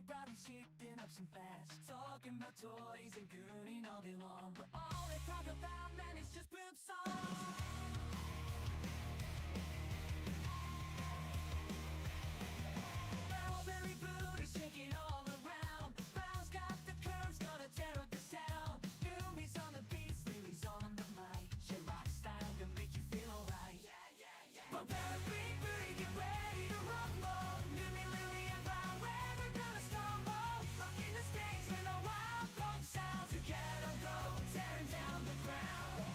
brought and shifting up some fast, talking about toys and gooning all day long. But all they talk about, man, is just poop songs. Strawberry booty shaking all around. Bow's got the curves, gonna tear up the sound. Newbies on the beats, Lily's on the mic. She rock style can make you feel alright. But very booty, get ready to rumble. Newbie, Lily, and Bow, we're gonna stumble. Rocking the stage with a wild punk sound. Together go, tearing down the ground.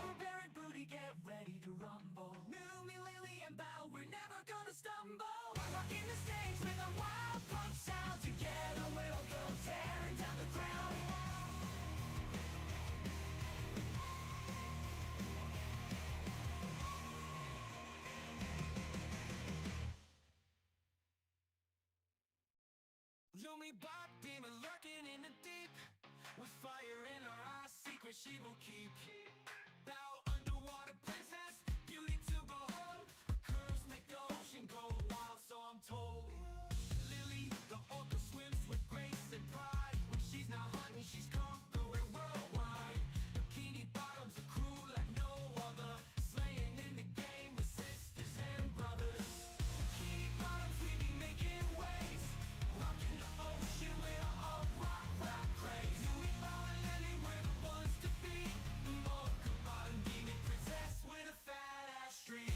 Strawberry booty, get ready to rumble. Newbie, Lily, and Bow, we're never gonna stumble. Rocking the stage with a wild punk sound. Together we'll go tearing down the ground. Lumi Bop, demon lurking in the deep. With fire in her eyes, secret she will keep. Bow, underwater princess, beauty to behold. Curves make the ocean go wild, so I'm told. Lily, the orca, swims with grace and pride. When she's not hunting, she's conquering worldwide. Bikini bottoms are cruel like no other. Slaying in the game with sisters and brothers. Bikini bottoms, we be making waves. Rocking the ocean, we're all rock craze. We Bow and Lily, we're the ones to beat. Orca bottom, demon princess with a fat ass streak.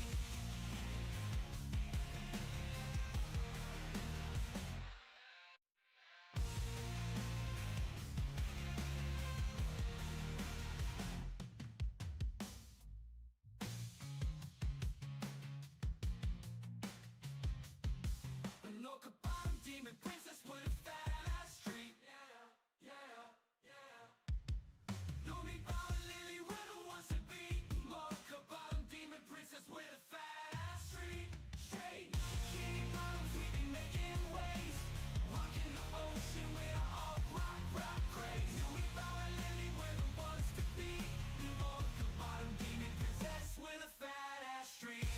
An orca bottom, demon princess with a fat ass streak. Lumi Bow and Lily, we're the ones to beat. Orca bottom, demon princess with a fat ass streak. Straight bikini bottoms, we be making waves. Rocking the ocean, we're all rock craze. Lumi Bow and Lily, we're the ones to beat. Orca bottom, demon princess with a fat ass streak.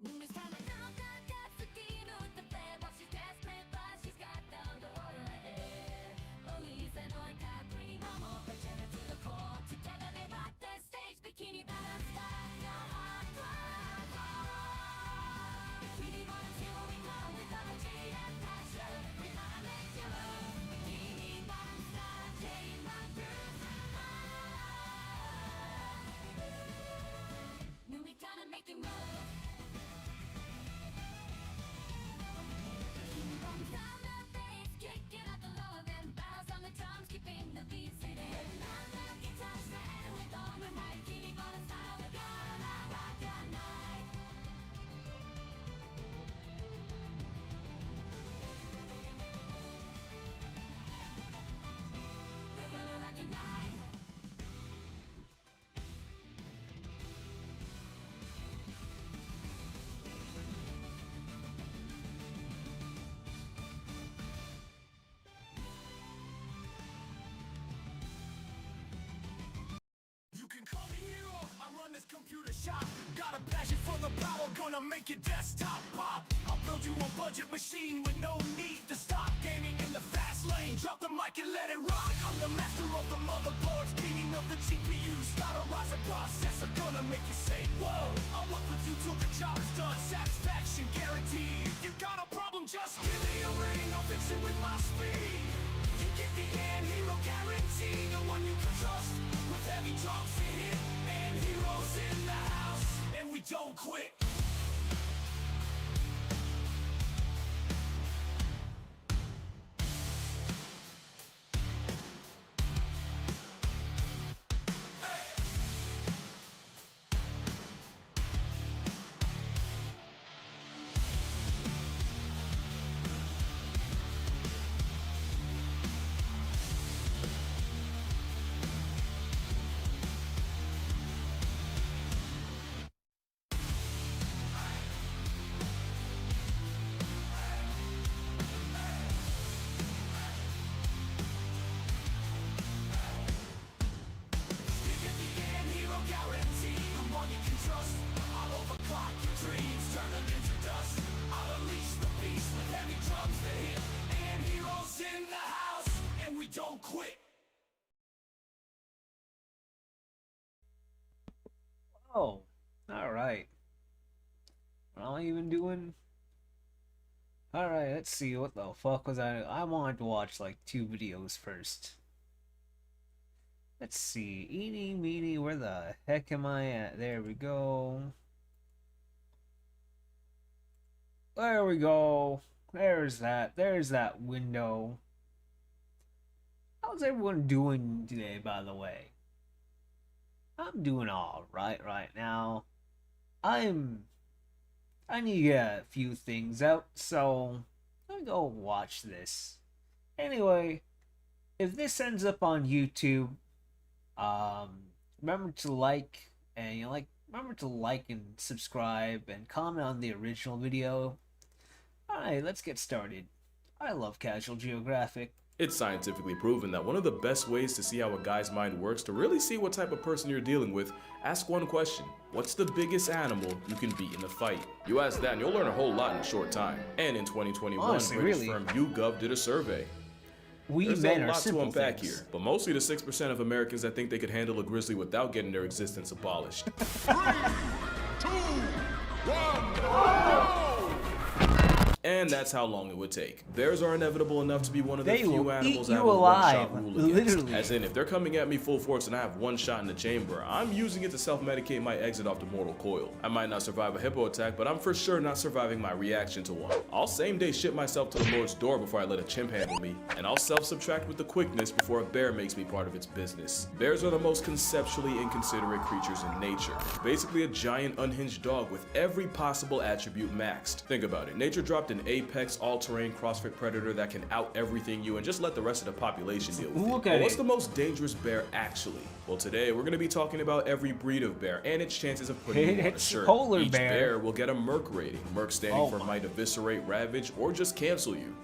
Miss Tana got the key with the flair, but she's desperate, but she's got down the water ahead. Elise and Orca bring them all pretending to the core. Together they rock the stage, bikini bottom style, hard. Bikini bottom till we come with energy and passion. We gotta make you move. Bikini bottom style, take my groove. Now we gotta make you move. Down the bass, kicking up the low, then bows on the drums, keeping the beat sitting. On the guitar stand with all the night, bikini bottom style, we're gonna rock the night. We're gonna rock the night. You can call me hero, I run this computer shop. Got a passion for the power, gonna make your desktop pop. I'll build you a budget machine with no need to stop. Gaming in the fast lane, drop the mic and let it rock. I'm the master of the motherboards, beating up the GPU. Start a rising processor, gonna make you say whoa. I'll work with you till the job is done, satisfaction guaranteed. If you got a problem, just give me a ring, I'll fix it with my speed. You get the end hero guarantee, the one you can trust. with heavy drums to hit, and heroes in the house, and we don't quit. Don't quit. Oh, all right. What am I even doing? All right, let's see. What the fuck was I? I wanted to watch like 2 videos first. Let's see. Eeny, meeny, where the heck am I at? There we go. There we go. There's that. There's that window. How's everyone doing today, by the way? I'm doing all right now. I need to get a few things out, so let me go watch this. Anyway, if this ends up on YouTube, remember to like and subscribe and comment on the original video. Alright, let's get started. I love Casual Geographic. It's scientifically proven that one of the best ways to see how a guy's mind works, to really see what type of person you're dealing with, ask one question. What's the biggest animal you can beat in a fight? You ask that and you'll learn a whole lot in a short time. And in 2021, Honestly, British really, firm YouGov did a survey. There's a lot to simple unpack things. here, but mostly the 6% of Americans that think they could handle a grizzly without getting their existence abolished. 3, 2, 1, go! And that's how long it would take. Bears are inevitable enough to be one of the few animals I have a alive, one-shot rule against. literally. As in, if they're coming at me full force and I have one shot in the chamber, I'm using it to self-medicate my exit off the mortal coil. I might not survive a hippo attack, but I'm for sure not surviving my reaction to one. I'll same-day ship myself to the Lord's door before I let a chimp handle me, and I'll self-subtract with the quickness before a bear makes me part of its business. Bears are the most conceptually inconsiderate creatures in nature. Basically a giant unhinged dog with every possible attribute maxed. Think about it. Nature dropped an apex, all-terrain CrossFit predator that can out everything you and just let the rest of the population deal with Look it. at But what's it. the most dangerous bear actually? Well, today we're going to be talking about every breed of bear and its chances of putting you on a It's shirt. polar Each bear. bear will get a Merc rating. Merc standing Oh for my. might eviscerate, ravage, or just cancel you.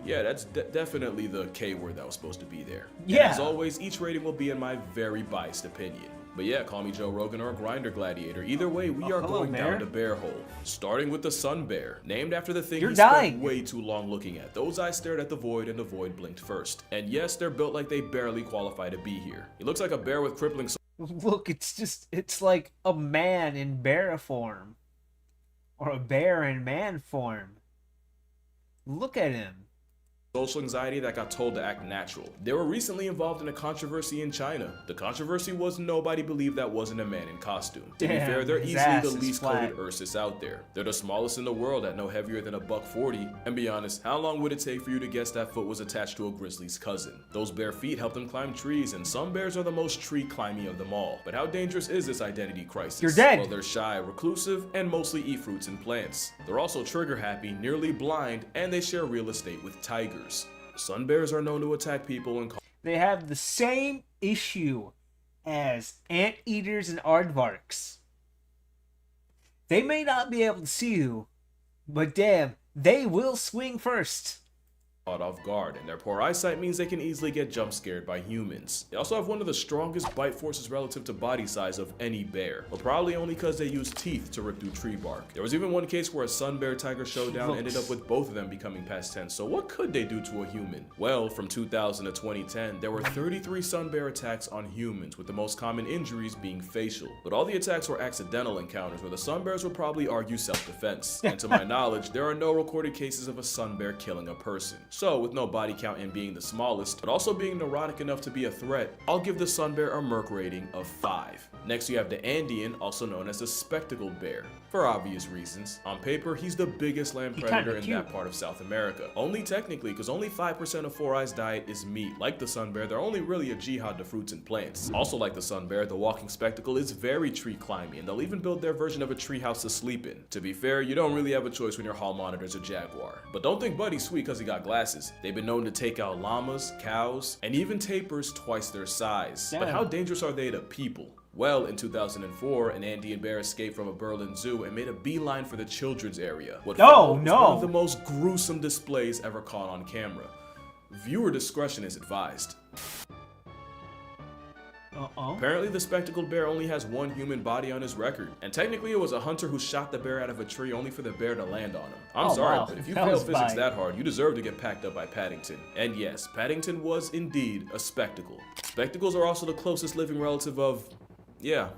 Yeah, that's definitely the K word that was supposed to be there. Yeah. And as always, each rating will be in my very biased opinion. But yeah, call me Joe Rogan or a Grinder Gladiator. Either way, we are hello, going bear. down the bear hole. Starting with the sun bear, named after the thing You're he dying. spent way too long looking at. Those eyes stared at the void and the void blinked first. And yes, they're built like they barely qualify to be here. He looks like a bear with crippling Look, it's like a man in bear form. Or a bear in man form. Look at him. social anxiety that got told to act natural. They were recently involved in a controversy in China. The controversy was nobody believed that wasn't a man in costume. To be Damn, fair, they're his easily ass the is least flat. coated Ursus out there. They're the smallest in the world at no heavier than $140. And be honest, how long would it take for you to guess that foot was attached to a grizzly's cousin? Those bare feet help them climb trees, and some bears are the most tree climbing of them all. But how dangerous is this identity crisis? You're dead. Well, they're shy, reclusive, and mostly eat fruits and plants. They're also trigger happy, nearly blind, and they share real estate with tigers. Sun bears are known to attack people and They have the same issue as anteaters and aardvarks. They may not be able to see you, but damn, they will swing first. caught off guard, and their poor eyesight means they can easily get jump scared by humans. They also have one of the strongest bite forces relative to body size of any bear, but probably only because they use teeth to rip through tree bark. There was even one case where a sun bear tiger showdown ended up with both of them becoming past tense, so what could they do to a human? Well, from 2000 to 2010, there were 33 sun bear attacks on humans, with the most common injuries being facial. But all the attacks were accidental encounters where the sun bears would probably argue self-defense. And to my knowledge, there are no recorded cases of a sun bear killing a person. So with no body count and being the smallest, but also being neurotic enough to be a threat, I'll give the sun bear a Merc rating of 5. Next you have the Andean, also known as the spectacled bear. For obvious reasons. On paper, he's the biggest land predator in that part of South America. Only technically, because only 5% of Four Eyes' diet is meat. Like the sun bear, they're only really a jihad to fruits and plants. Also like the sun bear, the walking spectacle is very tree climbing, and they'll even build their version of a tree house to sleep in. To be fair, you don't really have a choice when your hall monitor's a jaguar. But don't think Buddy's sweet because he got glasses. They've been known to take out llamas, cows, and even tapirs twice their size. But how dangerous are they to people? Well, in 2004, an Andean bear escaped from a Berlin zoo and made a beeline for the children's area. What followed was one of the most gruesome displays ever caught on camera. Viewer discretion is advised. Apparently, the spectacled bear only has one human body on his record, and technically it was a hunter who shot the bear out of a tree only for the bear to land on him. I'm sorry, but if you fail physics that hard, you deserve to get packed up by Paddington. And yes, Paddington was indeed a spectacle. Spectacles are also the closest living relative of, yeah,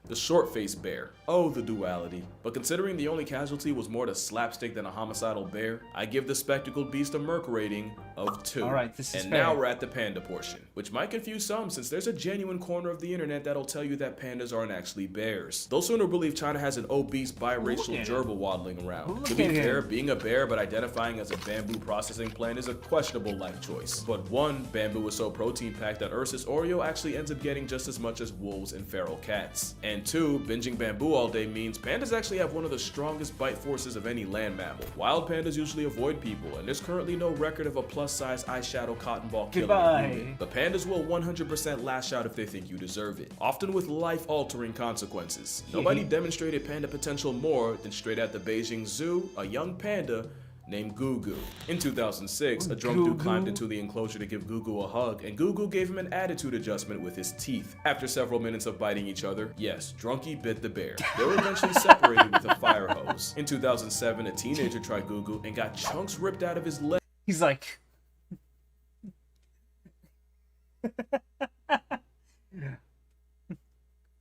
the short-faced bear. Oh, the duality. But considering the only casualty was more to slapstick than a homicidal bear, I give the spectacled beast a Merc rating of 2. Alright, this is and fair. now we're at the panda portion, which might confuse some since there's a genuine corner of the internet that'll tell you that pandas aren't actually bears. They'll sooner believe China has an obese biracial gerbil waddling around. To be fair, being a bear but identifying as a bamboo processing plant is a questionable life choice. But one, bamboo is so protein packed that Ursus Oreo actually ends up getting just as much as wolves and feral cats. And 2, binging bamboo all day means pandas actually have one of the strongest bite forces of any land mammal. Wild pandas usually avoid people, and there's currently no record of a plus-size eyeshadow cotton ball killer in human. But pandas will 100% lash out if they think you deserve it, often with life-altering consequences. Nobody demonstrated panda potential more than straight at the Beijing Zoo, a young panda named Gugu. In 2006, a drunk dude climbed into the enclosure to give Gugu a hug, and Gugu gave him an attitude adjustment with his teeth. After several minutes of biting each other, yes, Drunky bit the bear. They were eventually separated with a fire hose. In 2007, a teenager tried Gugu and got chunks ripped out of his leg. He's like...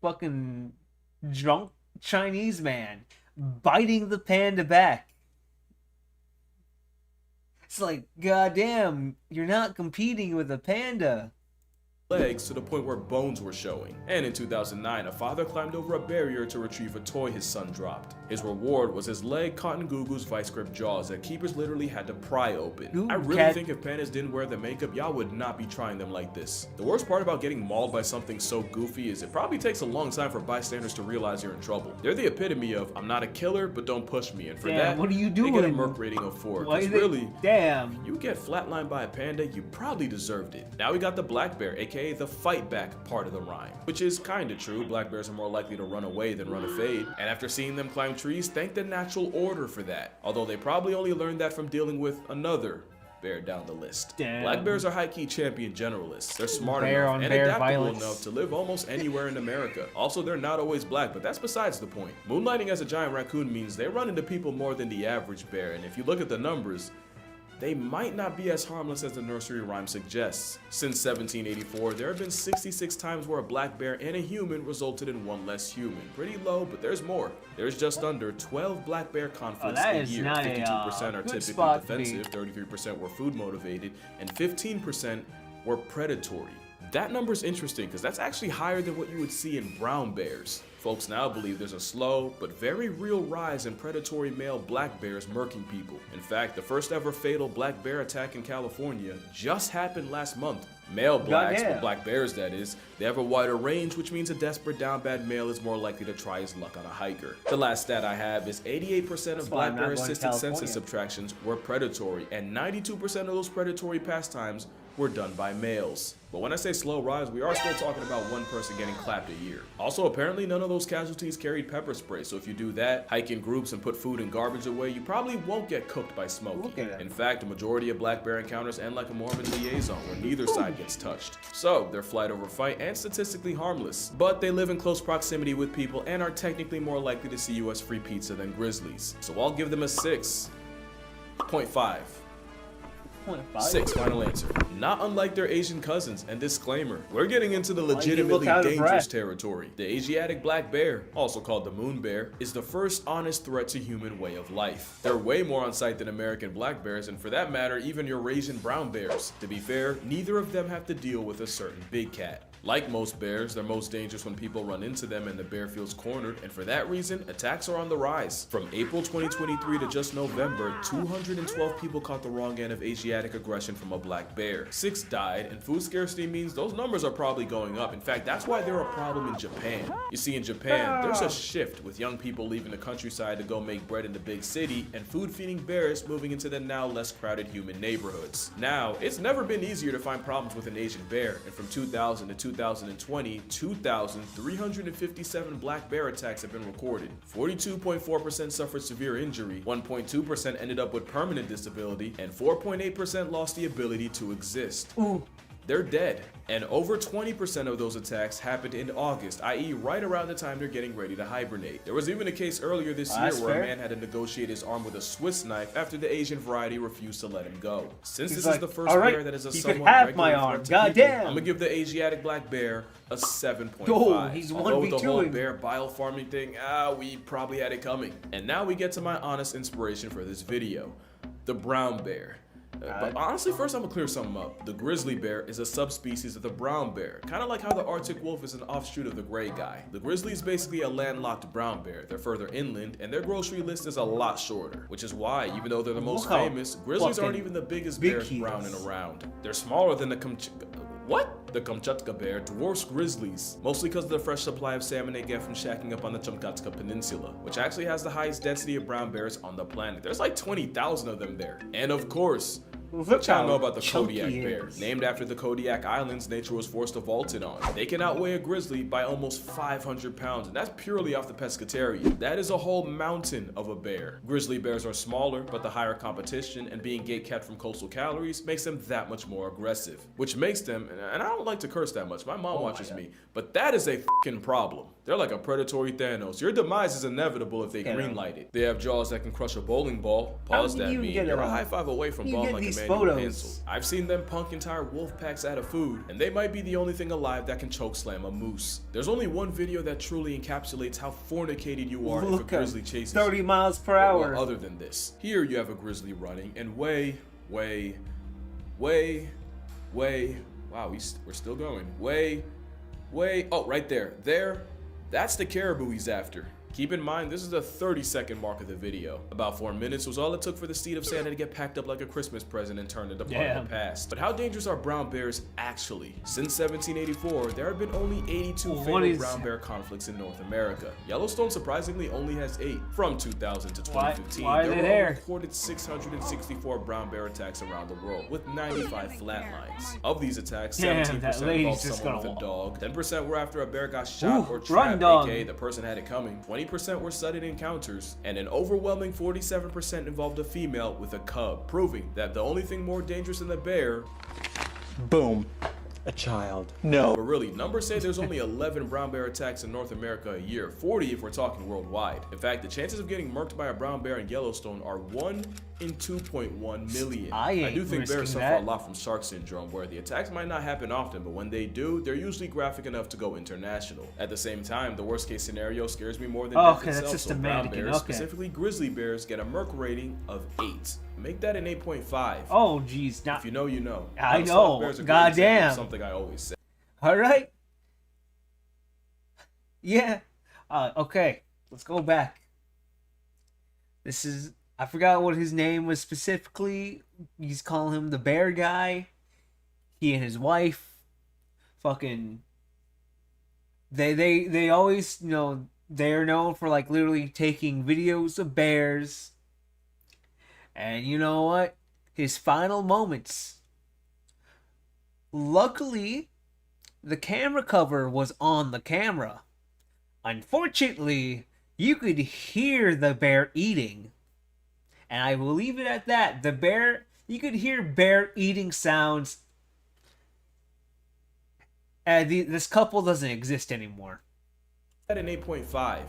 fucking drunk Chinese man biting the panda back. It's like, goddamn, you're not competing with a panda. Legs to the point where bones were showing. And in 2009, a father climbed over a barrier to retrieve a toy his son dropped. His reward was his leg caught in Gugu's vice grip jaws that keepers literally had to pry open. I really think if pandas didn't wear the makeup, y'all would not be trying them like this. The worst part about getting mauled by something so goofy is it probably takes a long time for bystanders to realize you're in trouble. They're the epitome of, I'm not a killer, but don't push me. And for that, what are you doing? They get a Merc rating of 4. Because really, damn, you get flatlined by a panda, you probably deserved it. Now we got the black bear, aka the fight back part of the rhyme, which is kinda true. Black bears are more likely to run away than run a fade, and after seeing them climb trees, thank the natural order for that, although they probably only learned that from dealing with another bear down the list. Damn. Black bears are high-key champion generalists. They're smart enough and adaptable enough to live almost anywhere in America. Also, they're not always black, but that's besides the point. Moonlighting as a giant raccoon means they run into people more than the average bear, and if you look at the numbers, they might not be as harmless as the nursery rhyme suggests. Since 1784, there have been 66 times where a black bear and a human resulted in one less human. Pretty low, but there's more. There's just under 12 black bear conflicts a year. 52% are typically defensive, 33% were food motivated, and 15% were predatory. That number's interesting because that's actually higher than what you would see in brown bears. Folks now believe there's a slow but very real rise in predatory male black bears murking people. In fact, the first ever fatal black bear attack in California just happened last month. Male blacks, or black bears that is, they have a wider range, which means a desperate down bad male is more likely to try his luck on a hiker. The last stat I have is 88% of black bear assisted census subtractions were predatory, and 92% of those predatory pastimes were done by males. But when I say slow rise, we are still talking about one person getting clapped a year. Also, apparently none of those casualties carried pepper spray, so if you do that, hike in groups and put food and garbage away, you probably won't get cooked by Smokey. In fact, a majority of black bear encounters end like a Mormon liaison, where neither side gets touched. So, they're flight over fight and statistically harmless. But they live in close proximity with people and are technically more likely to see you as free pizza than grizzlies. So I'll give them a 6.5. 8.5? 6, final answer. Not unlike their Asian cousins, and disclaimer, we're getting into the you look legitimately out of dangerous breath? territory. The Asiatic black bear, also called the moon bear, is the first honest threat to human way of life. They're way more on sight than American black bears, and for that matter, even Eurasian brown bears. To be fair, neither of them have to deal with a certain big cat. Like most bears, they're most dangerous when people run into them and the bear feels cornered, and for that reason, attacks are on the rise. From April 2023 to just November, 212 people caught the wrong end of Asiatic aggression from a black bear. 6 died, and food scarcity means those numbers are probably going up. In fact, that's why they're a problem in Japan. You see, in Japan, there's a shift with young people leaving the countryside to go make bread in the big city, and food-feeding bears moving into the now less crowded human neighborhoods. Now, it's never been easier to find problems with an Asian bear, and from 2000 to 2020, 2,357 black bear attacks have been recorded. 42.4% suffered severe injury, 1.2% ended up with permanent disability, and 4.8% lost the ability to exist. Ooh. They're dead. And over 20% of those attacks happened in August, i.e. right around the time they're getting ready to hibernate. There was even a case earlier this year where a man had to negotiate his arm with a Swiss knife after the Asian variety refused to let him go. Since this is the first bear that is a somewhat regular threat to people, I'm gonna give the Asiatic black bear a 7.5. Oh, he's Although with the whole 1v2ing. bear biofarming thing, we probably had it coming. And now we get to my honest inspiration for this video, the brown bear. But honestly, first I'm gonna clear something up. The grizzly bear is a subspecies of the brown bear, kind of like how the Arctic wolf is an offshoot of the gray guy. The grizzly is basically a landlocked brown bear. They're further inland, and their grocery list is a lot shorter, which is why, even though they're the most famous, grizzlies aren't even the biggest bears brown and around. They're smaller than the The Kamchatka bear dwarfs grizzlies, mostly because of the fresh supply of salmon they get from shacking up on the Kamchatka Peninsula, which actually has the highest density of brown bears on the planet. There's like 20,000 of them there. And of course, what y'all know about the Kodiak bear? Named after the Kodiak Islands nature was forced to vault in on. They can outweigh a grizzly by almost 500 pounds, and that's purely off the pescatarian. That is a whole mountain of a bear. Grizzly bears are smaller, but the higher competition and being gate-kept from coastal calories makes them that much more aggressive. Which makes them, and I don't like to curse that much, my mom watches me, but that is a fucking problem. They're like a predatory Thanos. Your demise is inevitable if they greenlight it. They have jaws that can crush a bowling ball. Pause that meme. You're a high five away from balling like Emmanuel Hansel. I've seen them punk entire wolf packs out of food, and they might be the only thing alive that can choke slam a moose. There's only one video that truly encapsulates how fornicated you are if a grizzly chases 30 miles per hour. Well, other than this. Here you have a grizzly running, and wow, we're still going. Oh, right there. That's the caribou he's after. Keep in mind, this is the 30-second mark of the video. About 4 minutes was all it took for the seed of Santa to get packed up like a Christmas present and turned into part of the past. But how dangerous are brown bears actually? Since 1784, there have been only 82 fatal brown bear conflicts in North America. Yellowstone surprisingly only has 8. From 2000 to 2015, there were recorded 664 brown bear attacks around the world, with 95 flatlines. Of these attacks, 17% involved someone with a dog, 10% were after a bear got shot or trapped, aka the person had it coming, 20% were sudden encounters, and an overwhelming 47% involved a female with a cub, proving that the only thing more dangerous than the bear, boom, a child. No. But really, numbers say there's only 11 brown bear attacks in North America a year, 40 if we're talking worldwide. In fact, the chances of getting murked by a brown bear in Yellowstone are 1 in 2.1 million. I do think bears suffer a lot from shark syndrome, where the attacks might not happen often, but when they do, they're usually graphic enough to go international. At the same time, the worst case scenario scares me more than death itself, so brown bears, specifically grizzly bears, get a Merc rating of 8. Make that an 8.5. Oh, geez. If you know, you know. I know. Goddamn. Something I always say. All right. Yeah. Okay. Let's go back. This is... I forgot what his name was specifically. He's calling him the bear guy. He and his wife. Fucking... They always, you know... They're known for, like, literally taking videos of bears... And you know what? His final moments. Luckily, the camera cover was on the camera. Unfortunately, you could hear the bear eating. And I will leave it at that. The bear, you could hear bear eating sounds. And this couple doesn't exist anymore. At an 8.5.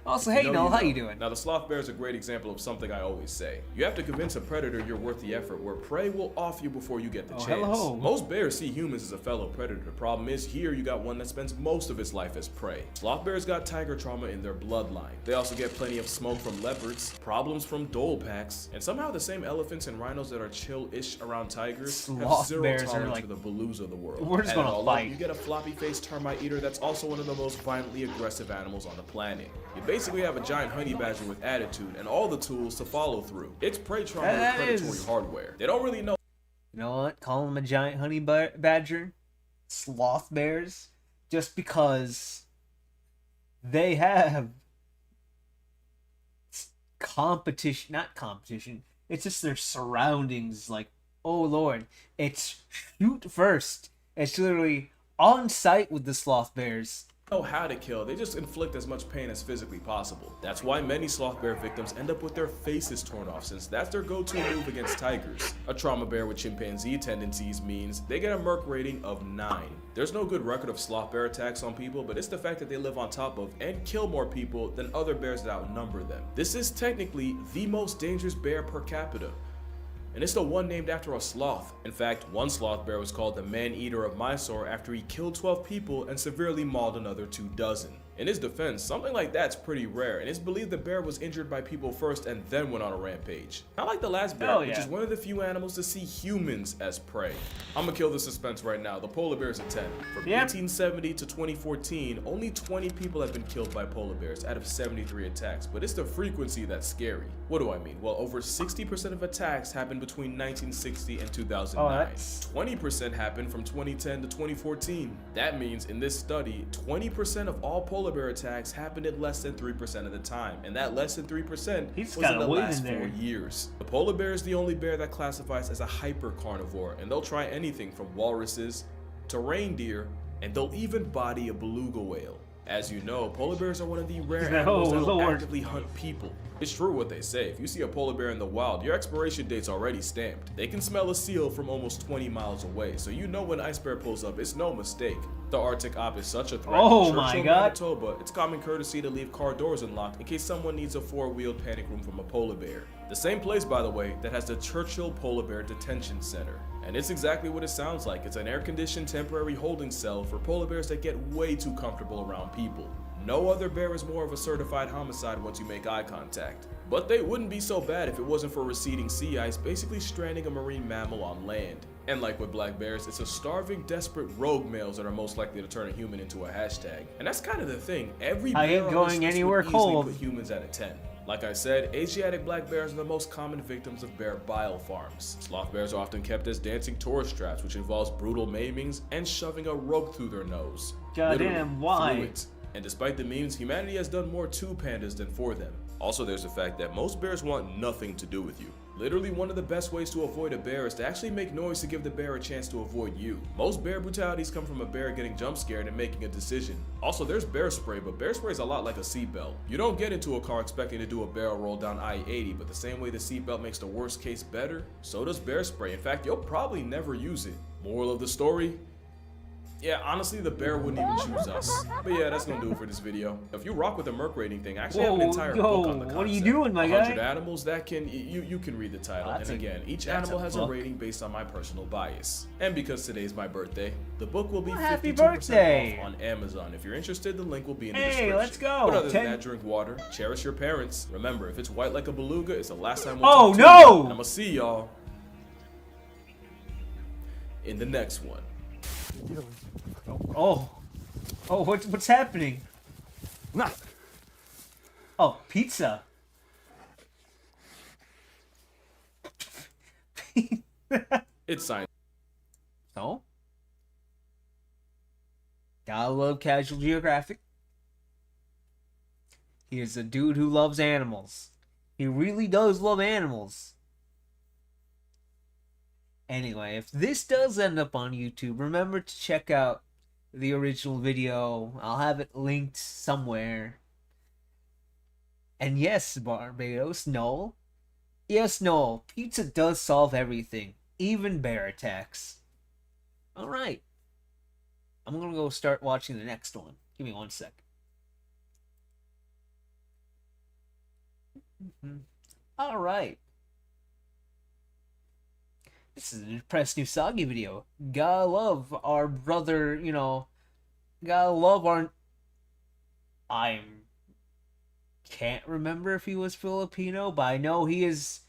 Also, If hey, you Noel, how know. you doing? Now, the sloth bear is a great example of something I always say. You have to convince a predator you're worth the effort, where prey will off you before you get the chance. Hello. Most bears see humans as a fellow predator. The problem is, here you got one that spends most of its life as prey. Sloth bears got tiger trauma in their bloodline. They also get plenty of smoke from leopards, problems from dole packs, and somehow the same elephants and rhinos that are chill-ish around tigers have Sloth zero bears are tolerance like- for the baloos of the world. We're just Add it gonna all up, fight. You get a floppy-faced termite eater that's also one of the most violently aggressive animals on the planet. You basically have a giant honey badger with attitude and all the tools to follow through. It's prey trauma with That predatory is- hardware. They don't really know. You know what? Call them a giant honey badger, sloth bears, just because they have competition, not competition. It's just their surroundings. Like, oh lord, it's shoot first. It's literally on site with the sloth bears. Know how to kill, they just inflict as much pain as physically possible. That's why many sloth bear victims end up with their faces torn off, since that's their go-to move against tigers. A trauma bear with chimpanzee tendencies means they get a Merc rating of 9. There's no good record of sloth bear attacks on people, but it's the fact that they live on top of and kill more people than other bears that outnumber them. This is technically the most dangerous bear per capita, and it's the one named after a sloth. In fact, one sloth bear was called the man-eater of Mysore after he killed 12 people and severely mauled another 24. In his defense, something like that's pretty rare, and it's believed the bear was injured by people first and then went on a rampage. Not like the last bear, Oh, which yeah. is one of the few animals to see humans as prey. I'm gonna kill the suspense right now. The polar bear's a 10. From Yep. 1870 to 2014, only 20 people have been killed by polar bears out of 73 attacks, but it's the frequency that's scary. What do I mean? Well, over 60% of attacks happened between 1960 and 2009. that's- 20% happened from 2010 to 2014. That means in this study, 20% of all polar bear attacks happened in less than 3% of the time, and that less than 3% He's was got in a the win last in there. 4 years. The polar bear is the only bear that classifies as a hyper carnivore, and they'll try anything from walruses to reindeer, and they'll even body a beluga whale. As you know, polar bears are one of the rare like, animals "Oh, that will Lord." actively hunt people. It's true what they say. If you see a polar bear in the wild, your expiration date's already stamped. They can smell a seal from almost 20 miles away, so you know when ice bear pulls up, it's no mistake. The Arctic op is such a threat. Oh In my Churchill, God. Manitoba, it's common courtesy to leave car doors unlocked in case someone needs a 4-wheeled panic room from a polar bear. The same place, by the way, that has the Churchill Polar Bear Detention Center. And it's exactly what it sounds like. It's an air-conditioned temporary holding cell for polar bears that get way too comfortable around people. No other bear is more of a certified homicide once you make eye contact. But they wouldn't be so bad if it wasn't for receding sea ice basically stranding a marine mammal on land. And like with black bears, it's the starving, desperate rogue males that are most likely to turn a human into a hashtag. And that's kind of the thing. Every I bear ain't on going this list anywhere would easily cold. put humans at a 10. Like I said, Asiatic black bears are the most common victims of bear bile farms. Sloth bears are often kept as dancing tourist traps, which involves brutal maimings and shoving a rope through their nose. Goddamn, Literally, why? through it. And despite the memes, humanity has done more to pandas than for them. Also, there's the fact that most bears want nothing to do with you. Literally, one of the best ways to avoid a bear is to actually make noise to give the bear a chance to avoid you. Most bear brutalities come from a bear getting jump scared and making a decision. Also, there's bear spray, but bear spray is a lot like a seatbelt. You don't get into a car expecting to do a barrel roll down I-80, but the same way the seatbelt makes the worst case better, so does bear spray. In fact, you'll probably never use it. Moral of the story? Yeah, honestly, the bear wouldn't even choose us. But yeah, that's gonna do it for this video. If you rock with the Merc rating thing, I actually have an Whoa, entire yo, book on the concept. what are you doing, my 100 guy? animals that can, you can read the title. That's And a- again, each that's animal a has book. a rating based on my personal bias. And because today's my birthday, the book will be Well, happy 52% birthday. off on Amazon. If you're interested, the link will be in the Hey, description. let's go. But other than 10 that, drink water, cherish your parents. Remember, if it's white like a beluga, it's the last time Oh, talk to no! you. And I'm gonna see y'all in the next one. Oh, what's happening? Nah. Oh, pizza. It's science. So, gotta love Casual Geographic. Here's a dude who loves animals. He really does love animals. Anyway, if this does end up on YouTube, remember to check out the original video. I'll have it linked somewhere. And yes, Barbados, Noel. Yes, Noel, pizza does solve everything, even bear attacks. Alright. I'm gonna go start watching the next one. Give me 1 sec. All right. This is a depressed Usagi video. Gotta love our brother, you know. Gotta love our. I can't remember if he was Filipino, but I know he is.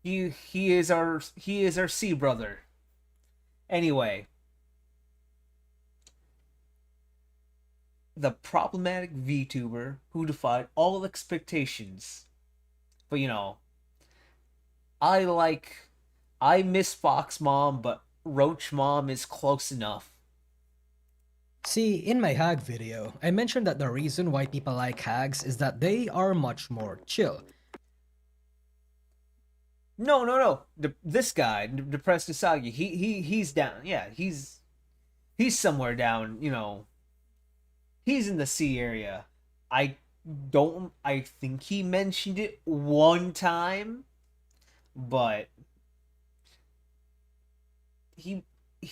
He is our sea brother. Anyway, the problematic VTuber who defied all expectations. But you know, I miss Fox Mom, but Roach Mom is close enough. See, in my hag video, I mentioned that the reason why people like hags is that they are much more chill. No. This guy, Depressed Usagi, he's down. Yeah, he's somewhere down. You know, he's in the sea area. I think he mentioned it one time, but he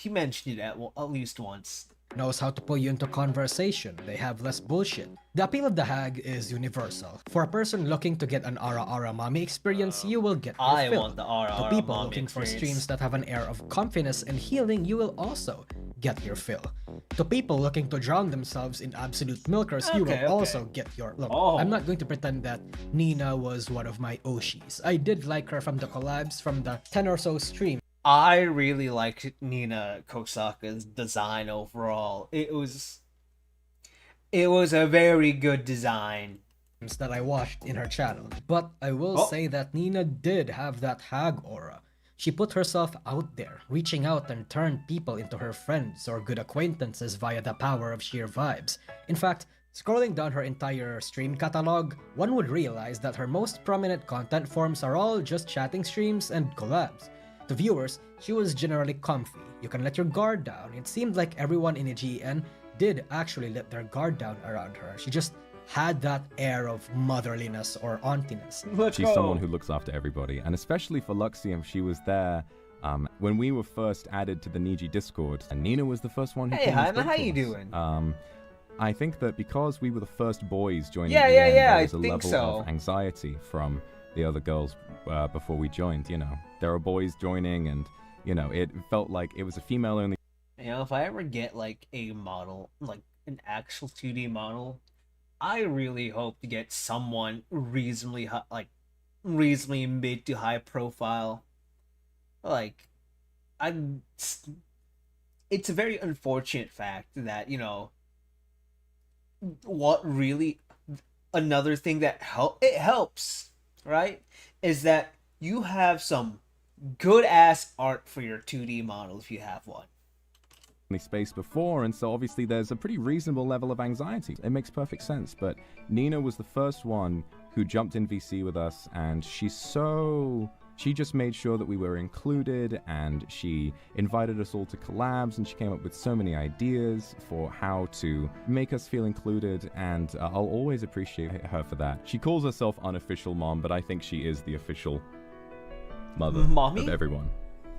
mentioned it at least once. Knows how to pull you into conversation, they have less bullshit. The appeal of the hag is universal. For a person looking to get an ara mommy experience, you will get your I fill. want the ara To people mommy looking for experience. streams that have an air of confidence and healing, you will also get your fill. To people looking to drown themselves in absolute milkers, you Okay. will also get your look. Oh. I'm not going to pretend that Nina was one of my Oshis. I did like her from the collabs from the 10 or so streams I really liked Nina Kosaka's design overall. It was a very good design. that I watched in her channel. But I will say that Nina did have that hag aura. She put herself out there, reaching out and turned people into her friends or good acquaintances via the power of sheer vibes. In fact, scrolling down her entire stream catalog, one would realize that her most prominent content forms are all just chatting streams and collabs. To viewers, she was generally comfy. You can let your guard down. It seemed like everyone in a GEN did actually let their guard down around her. She just had that air of motherliness or auntiness. She's someone who looks after everybody, and especially for Luxium, she was there when we were first added to the Niji Discord, and Nina was the first one who Hey, came and Jaime, spoke how to you us. doing? I think that because we were the first boys joining Yeah, the yeah, end, yeah, there I was a think level so. of anxiety from the other girls before we joined, you know. There were boys joining, and, you know, it felt like it was a female-only. You know, if I ever get like a model, like an actual 2D model, I really hope to get someone reasonably high, like reasonably mid to high profile. Like, it's a very unfortunate fact that, you know, what really another thing that helps, right, is that you have some good ass art for your 2D model if you have one. Space before, and so obviously there's a pretty reasonable level of anxiety. It makes perfect sense, but Nina was the first one who jumped in VC with us, and she just made sure that we were included, and she invited us all to collabs, and she came up with so many ideas for how to make us feel included, and I'll always appreciate her for that. She calls herself unofficial mom, but I think she is the official mother Mommy? of everyone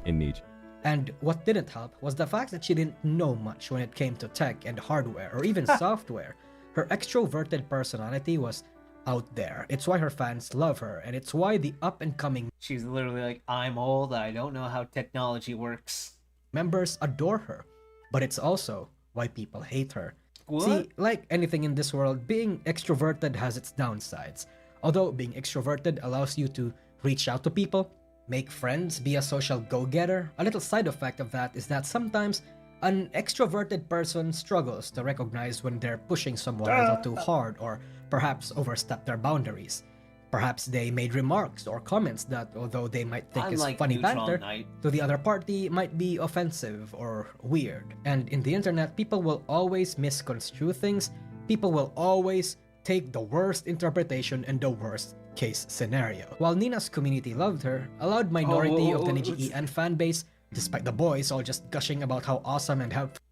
in Niji. And what didn't help was the fact that she didn't know much when it came to tech and hardware or even software. Her extroverted personality was out there. It's why her fans love her, and it's why the up-and-coming She's literally like, I'm old, I don't know how technology works. members adore her. But it's also why people hate her. What? See, like anything in this world, being extroverted has its downsides. Although being extroverted allows you to reach out to people, make friends, be a social go-getter, a little side effect of that is that sometimes an extroverted person struggles to recognize when they're pushing someone a little too hard or perhaps overstep their boundaries. Perhaps they made remarks or comments that, although they might think is Unlike funny Neutron banter, Knight. to the other party might be offensive or weird. And in the internet, people will always misconstrue things. People will always take the worst interpretation and the worst case scenario. While Nina's community loved her, a loud minority of the Niji-en fanbase, despite the boys all just gushing about how awesome and helpful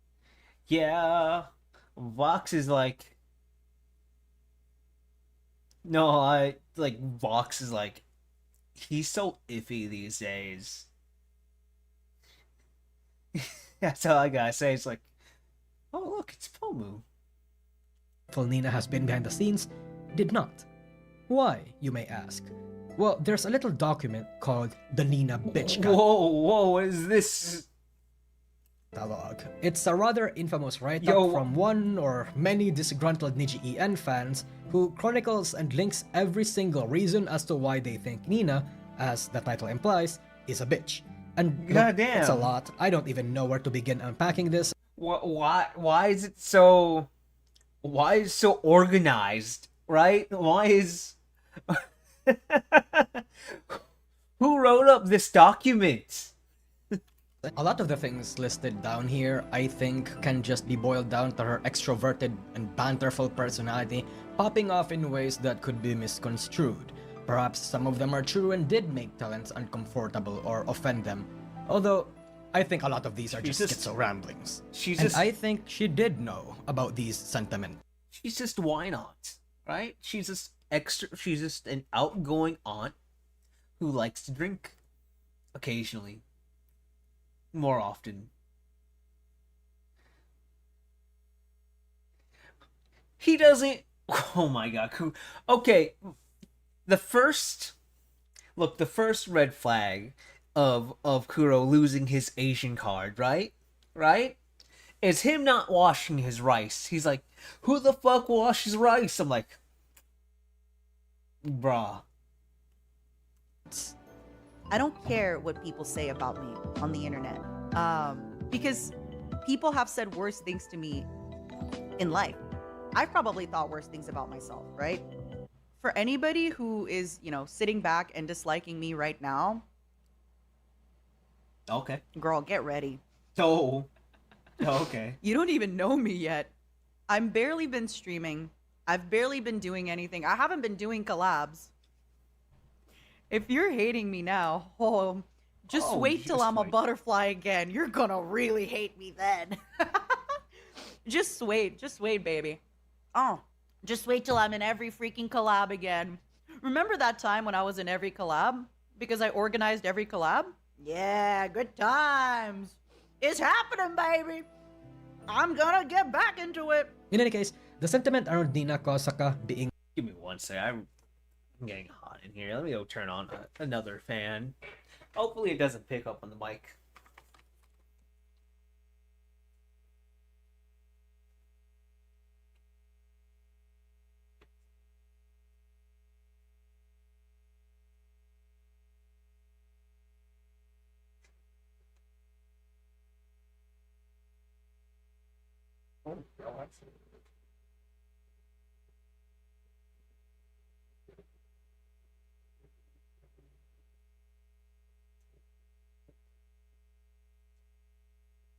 Yeah, Vox is like... No, Vox is like... He's so iffy these days. That's all I gotta say. It's like, oh look, it's Pomu. Nina has been behind the scenes, did not. Why, you may ask? Well, there's a little document called the Nina Bitch Whoa, is this? Catalog. It's a rather infamous Yo. write-up from one or many disgruntled Niji EN fans who chronicles and links every single reason as to why they think Nina, as the title implies, is a bitch. And look, Goddamn. it's a lot. I don't even know where to begin unpacking this. Why is it so? Why is it so organized? Right? Why is? Who wrote up this document? A lot of the things listed down here, I think, can just be boiled down to her extroverted and banterful personality popping off in ways that could be misconstrued. Perhaps some of them are true and did make talents uncomfortable or offend them. Although, I think a lot of these are just schizo ramblings. And I think she did know about these sentiments. She's just why not? Right? She's just she's just an outgoing aunt who likes to drink occasionally. More often. He doesn't. Oh my god. Okay. The first red flag of Kuro losing his Asian card, right? Right? Is him not washing his rice. He's like, who the fuck washes rice? I'm like, bruh. I don't care what people say about me on the internet, because people have said worse things to me in life. I've probably thought worse things about myself, right? For anybody who is, sitting back and disliking me right now, Okay. girl, get ready. Oh. Okay. You don't even know me yet. I've barely been streaming. I've barely been doing anything. I haven't been doing collabs. If you're hating me now, just wait till I'm a butterfly again. You're gonna really hate me then. Just wait, baby. Oh, just wait till I'm in every freaking collab again. Remember that time when I was in every collab? Because I organized every collab? Yeah, good times. It's happening, baby. I'm gonna get back into it. In any case, the sentiment around Nina Kosaka being Give me one sec. I'm getting hot in here. Let me go turn on another fan. Hopefully it doesn't pick up on the mic.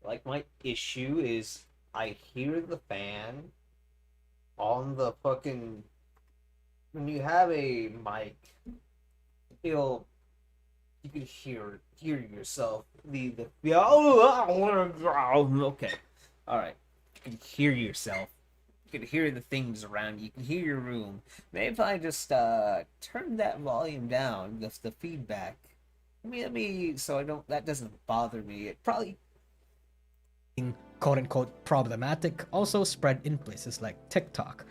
Like, my issue is I hear the fan on the fucking... When you have a mic, you can hear yourself. Okay. Alright. You can hear yourself. You can hear the things around you. You can hear your room. Maybe if I just turn that volume down, the feedback. Let me so that doesn't bother me. It probably quote-unquote problematic also spread in places like TikTok,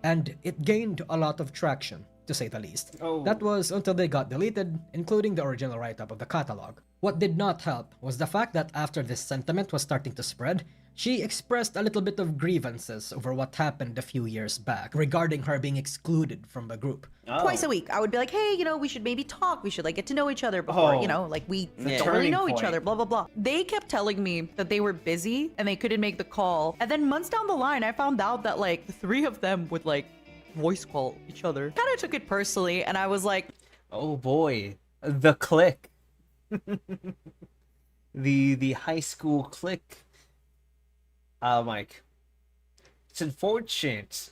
and it gained a lot of traction, to say the least. That was until they got deleted, including the original write-up of the catalog. What did not help was the fact that after this sentiment was starting to spread, she expressed a little bit of grievances over what happened a few years back regarding her being excluded from the group. Twice a week, I would be like, hey, we should maybe talk. We should get to know each other before, we don't really know each other, blah, blah, blah. They kept telling me that they were busy and they couldn't make the call. And then months down the line, I found out that the three of them would voice call each other. Kind of took it personally, and I was like, oh boy, the clique. the high school clique. Mike, it's unfortunate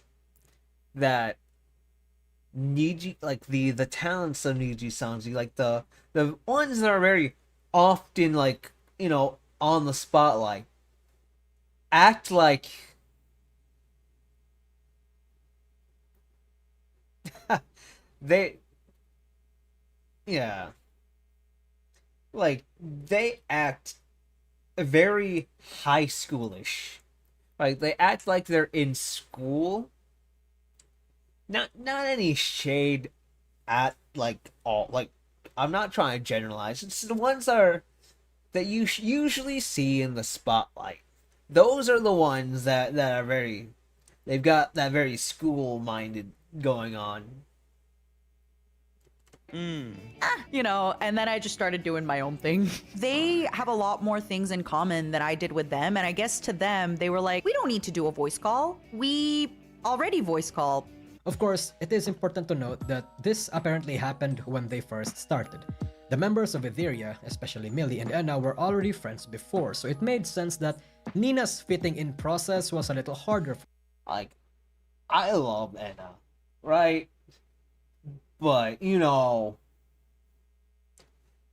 that Niji, the talents of Niji Sanji, the ones that are very often on the spotlight, act like they act very high schoolish. They act like they're in school. Not any shade at like all like I'm not trying to generalize. It's the ones that you usually see in the spotlight. Those are the ones that are very they've got that very school minded going on. You know, and then I just started doing my own thing. They have a lot more things in common than I did with them, and I guess to them, they were like, we don't need to do a voice call. We already voice call. Of course, it is important to note that this apparently happened when they first started. The members of Etheria, especially Millie and Enna, were already friends before, so it made sense that Nina's fitting in process was a little harder. Like, I love Enna, right? But, you know,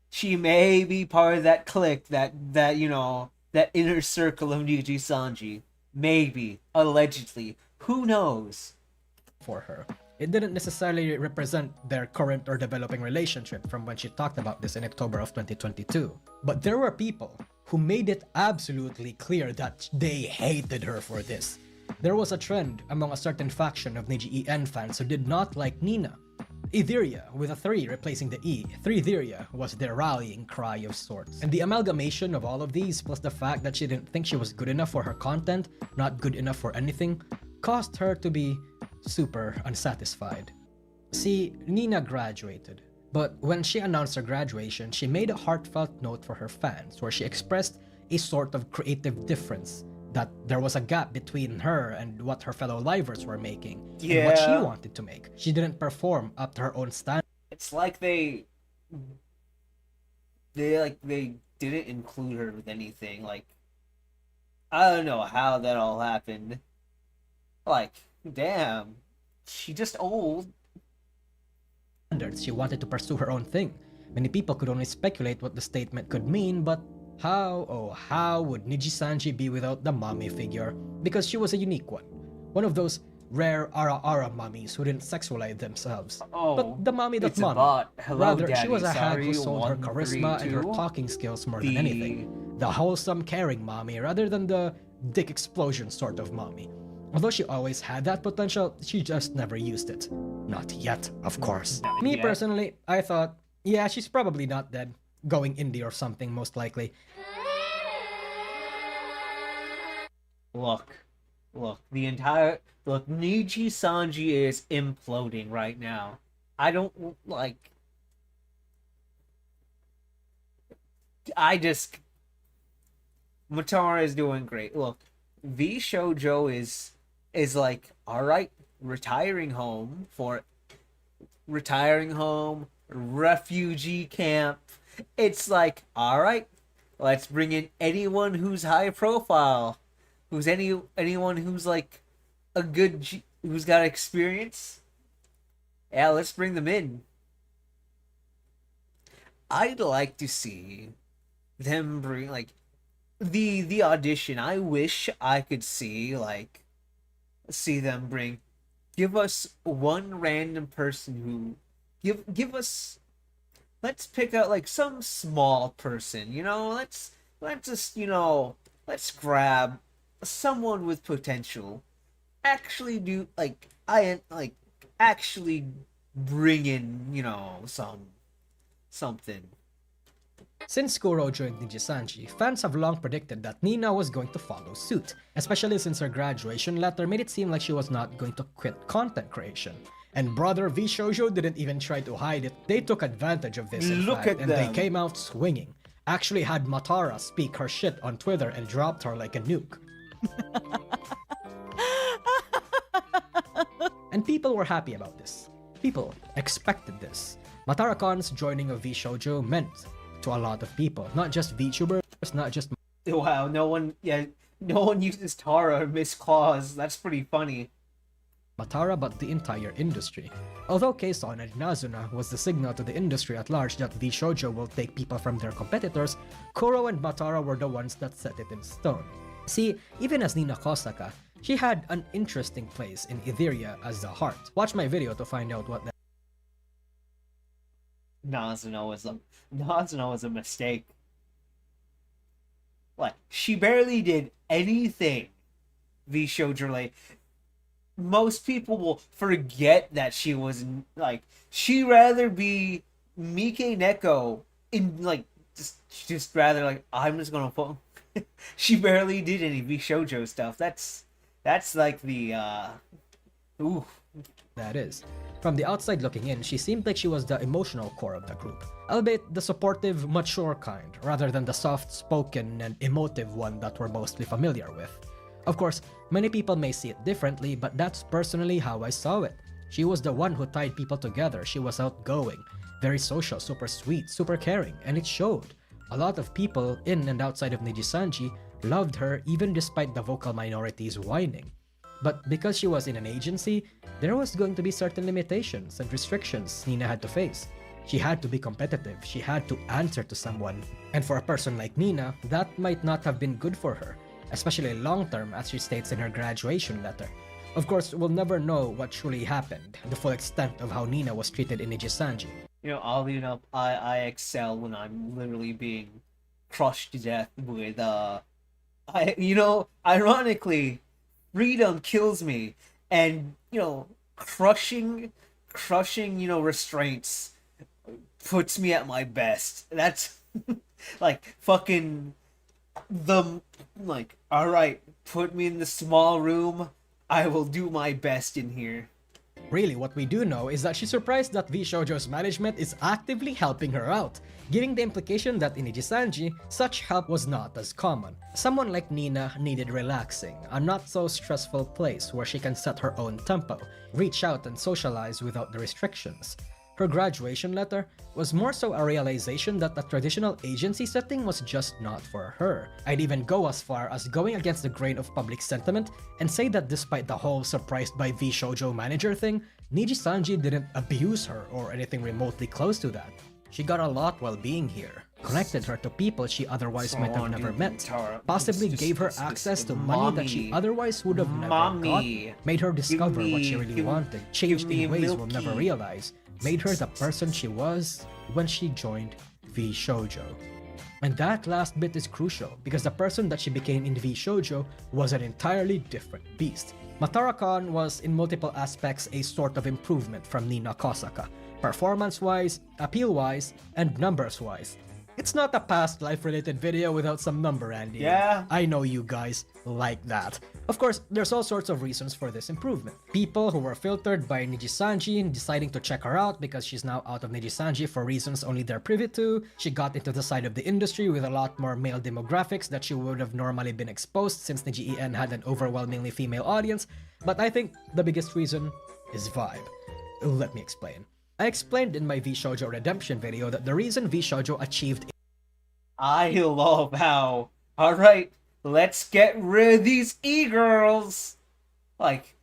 she may be part of that clique, that you know, that inner circle of Niji Sanji. Maybe, allegedly. Who knows? For her. It didn't necessarily represent their current or developing relationship from when she talked about this in October of 2022. But there were people who made it absolutely clear that they hated her for this. There was a trend among a certain faction of Neji EN fans who did not like Nina. Etheria, with a 3 replacing the E, 3theria, was their rallying cry of sorts. And the amalgamation of all of these, plus the fact that she didn't think she was good enough for her content, not good enough for anything, caused her to be super unsatisfied. See, Nina graduated, but when she announced her graduation, she made a heartfelt note for her fans where she expressed a sort of creative difference, that there was a gap between her and what her fellow livers were making, and what she wanted to make. She didn't perform up to her own standards. It's like they didn't include her with anything. Like, I don't know how that all happened. Like, damn, she just old. She wanted to pursue her own thing. Many people could only speculate what the statement could mean, but how would Niji Sanji be without the mommy figure? Because she was a unique one. One of those rare Ara mummies who didn't sexualize themselves. Oh, but the mommy that it's a mommy. bot. Hello, Rather, Daddy. she was a hag who Sorry, sold her 1, charisma 3, and her 2. talking skills more than anything. The wholesome, caring mommy rather than the dick explosion sort of mommy. Although she always had that potential, she just never used it. Not yet, of course. Me yet. personally, I thought, yeah, she's probably not dead. Going indie or something, most likely. Look, Niji Sanji is imploding right now. I don't like. Matara is doing great. Look, V Shoujo is like, all right, retiring home, refugee camp. It's like, all right, let's bring in anyone who's high profile, anyone who's like a good who's got experience. Yeah, let's bring them in. I'd like to see them bring like the audition. I wish I could see them bring, give us one random person who give us, let's pick out like some small person, you know, let's just, you know, let's grab someone with potential, actually do actually bring in, you know, something. Since Kuro joined Niji Sanji, fans have long predicted that Nina was going to follow suit, especially since her graduation letter made it seem like she was not going to quit content creation. And brother V Shoujo didn't even try to hide it. They took advantage of this, in Look fact, at and them. they came out swinging. Actually had Matara speak her shit on Twitter and dropped her like a nuke. And people were happy about this. People expected this. Matara-con's joining of V Shoujo meant to a lot of people, not just VTubers, not just Wow, no one uses Tara or Miss Claus. That's pretty funny. Matara, but the entire industry. Although Kason and Nazuna was the signal to the industry at large that V Shoujo will take people from their competitors, Kuro and Matara were the ones that set it in stone. See, even as Nina Kosaka, she had an interesting place in Etheria as the heart. Watch my video to find out what that. Nazuna was a mistake. Like, she barely did anything. V Shoujo, like, most people will forget that she was like she rather be Mike Neko in like just rather like I'm just gonna put she barely did any V Shoujo stuff. That's like the ooh. That is. From the outside looking in, she seemed like she was the emotional core of the group, albeit the supportive, mature kind, rather than the soft-spoken and emotive one that we're mostly familiar with. Of course, many people may see it differently, but that's personally how I saw it. She was the one who tied people together. She was outgoing, very social, super sweet, super caring, and it showed. A lot of people in and outside of Nijisanji loved her even despite the vocal minorities whining. But because she was in an agency, there was going to be certain limitations and restrictions Nina had to face. She had to be competitive, she had to answer to someone. And for a person like Nina, that might not have been good for her, especially long-term as she states in her graduation letter. Of course, we'll never know what truly happened, the full extent of how Nina was treated in Nijisanji. You know, oddly enough, I excel when I'm literally being crushed to death with ironically, freedom kills me, and crushing restraints puts me at my best. That's like fucking alright, put me in the small room, I will do my best in here. Really, what we do know is that she's surprised that V Shoujo's management is actively helping her out, giving the implication that in Nijisanji, such help was not as common. Someone like Nina needed relaxing, a not-so-stressful place where she can set her own tempo, reach out and socialize without the restrictions. Her graduation letter was more so a realization that a traditional agency setting was just not for her. I'd even go as far as going against the grain of public sentiment and say that despite the whole surprised by V Shoujo manager thing, Nijisanji didn't abuse her or anything remotely close to that. She got a lot while being here, connected her to people she otherwise might have never met, possibly gave her access to money that she otherwise would have never gotten, made her discover what she really wanted, changed in ways we'll never realize, made her the person she was when she joined V Shoujo. And that last bit is crucial, because the person that she became in V Shoujo was an entirely different beast. Matara-kan was in multiple aspects a sort of improvement from Nina Kosaka, performance-wise, appeal-wise, and numbers-wise. It's not a past life-related video without some number, Andy. Yeah. I know you guys like that. Of course, there's all sorts of reasons for this improvement. People who were filtered by Nijisanji deciding to check her out because she's now out of Nijisanji for reasons only they're privy to. She got into the side of the industry with a lot more male demographics that she would have normally been exposed since Niji-en had an overwhelmingly female audience. But I think the biggest reason is vibe. Let me explain. I explained in my V Shoujo Redemption video that the reason V Shoujo achieved I love how, alright, let's get rid of these e-girls! Like,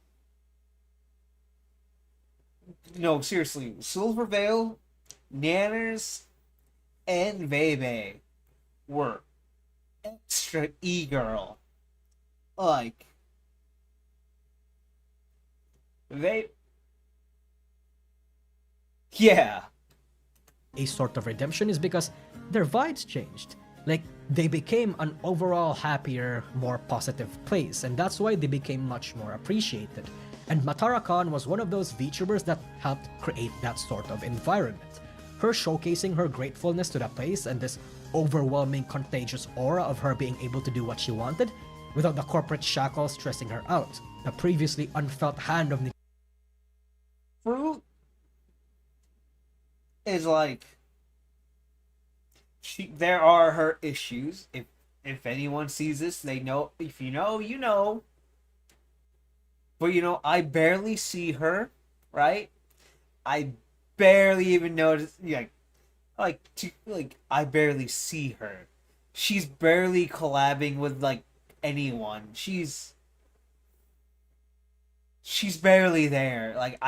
no, seriously, Silver Veil, Nanners, and Veve were extra e-girl. Like, yeah. A sort of redemption is because their vibes changed. Like, they became an overall happier, more positive place, and that's why they became much more appreciated. And Matara-kan was one of those VTubers that helped create that sort of environment. Her showcasing her gratefulness to the place and this overwhelming, contagious aura of her being able to do what she wanted, without the corporate shackles stressing her out. The previously unfelt hand of Fruit is like there are her issues. If anyone sees this, they know. If you know, you know. But I barely see her, right? I barely even notice. I barely see her. She's barely collabing with anyone. She's barely there.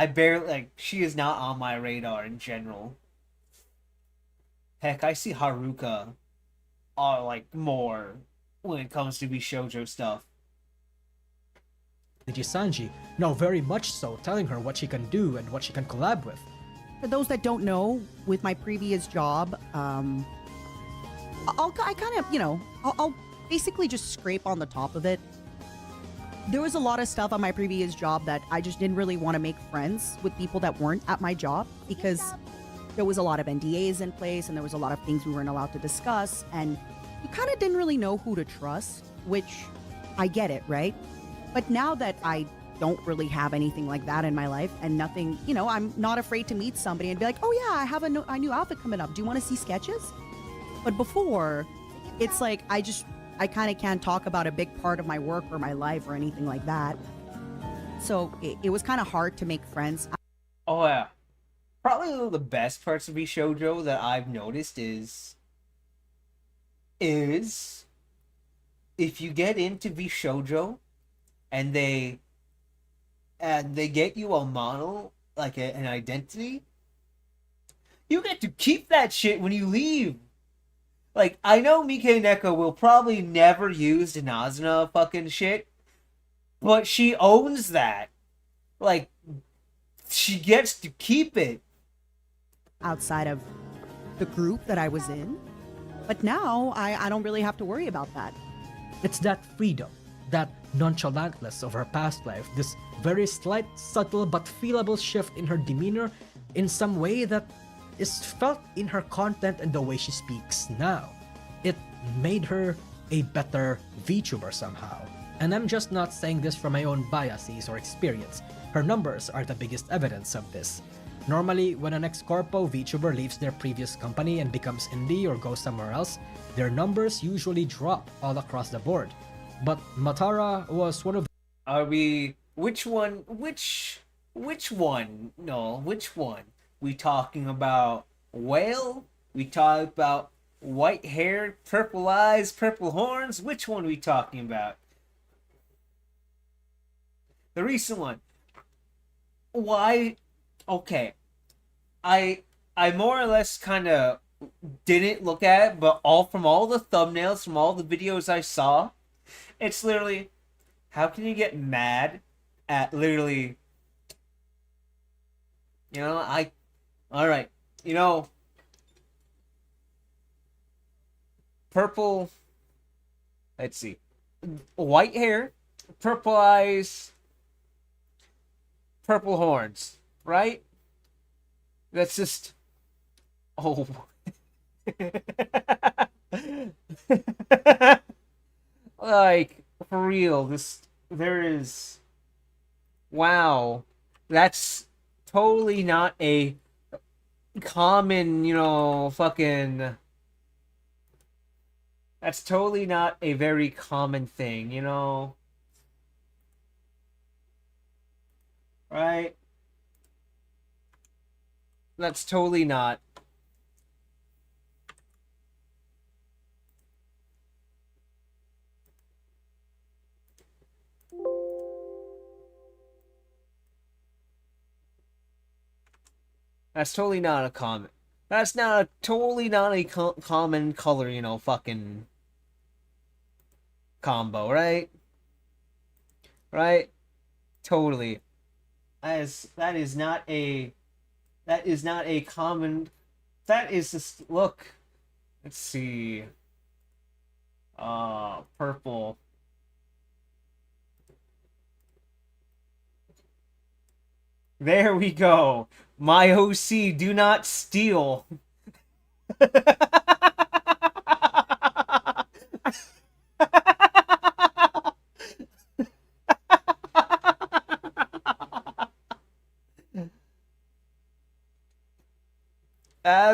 She is not on my radar in general. Heck, I see Haruka more when it comes to be shoujo stuff. Nijisanji, no, very much so, telling her what she can do and what she can collab with. For those that don't know, with my previous job, I'll basically just scrape on the top of it. there was a lot of stuff on my previous job that I just didn't really want to make friends with people that weren't at my job because there was a lot of NDAs in place and there was a lot of things we weren't allowed to discuss. And you kind of didn't really know who to trust, which I get it, right? But now that I don't really have anything like that in my life and nothing, I'm not afraid to meet somebody and be like, oh yeah, I have a new outfit coming up. Do you want to see sketches? But before, it's like I kind of can't talk about a big part of my work or my life or anything like that. So it was kind of hard to make friends. Oh yeah. Probably one of the best parts of Shoujo that I've noticed is if you get into Shoujo and they get you a model, like an identity, you get to keep that shit when you leave. Like, I know Mike Neko will probably never use Inazuna fucking shit, but she owns that. Like, she gets to keep it. Outside of the group that I was in. But now, I don't really have to worry about that. It's that freedom, that nonchalantness of her past life, this very slight, subtle, but feelable shift in her demeanor in some way that is felt in her content and the way she speaks now. It made her a better VTuber somehow. And I'm just not saying this from my own biases or experience. Her numbers are the biggest evidence of this. Normally, when an ex-corpo VTuber leaves their previous company and becomes indie or goes somewhere else, their numbers usually drop all across the board. But Matara was one of the... Are we... Which one? No, which one? We talking about whale? We talk about white hair, purple eyes, purple horns? Which one are we talking about? The recent one. Why? Okay. I more or less kind of didn't look at it, but from all the thumbnails, from all the videos I saw, it's literally, how can you get mad at literally, alright, purple, let's see, white hair, purple eyes, purple horns, right? That's just, oh. Like, for real, there is, wow, that's totally not a common, that's totally not a very common thing, right? That's totally not. That's totally not a common. That's totally not a common color, fucking combo, right? Right? Totally. That is not a common. That is just, look. Let's see. Purple. There we go. My OC, do not steal.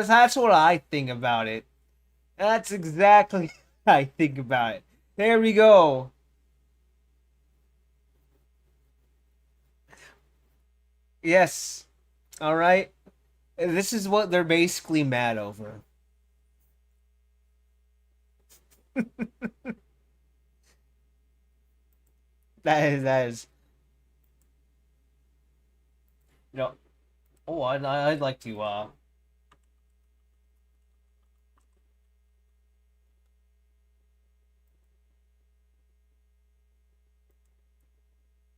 That's what I think about it. That's exactly what I think about it. There we go. Yes. All right. This is what they're basically mad over. That is. Oh, I'd like to.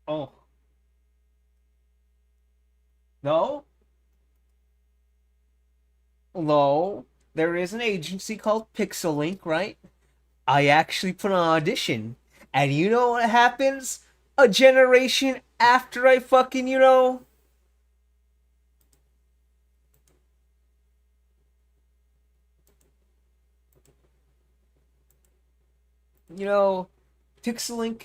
Oh. No? No. There is an agency called Pixel Link, right? I actually put an audition. And you know what happens? a generation after I fucking, Pixelink.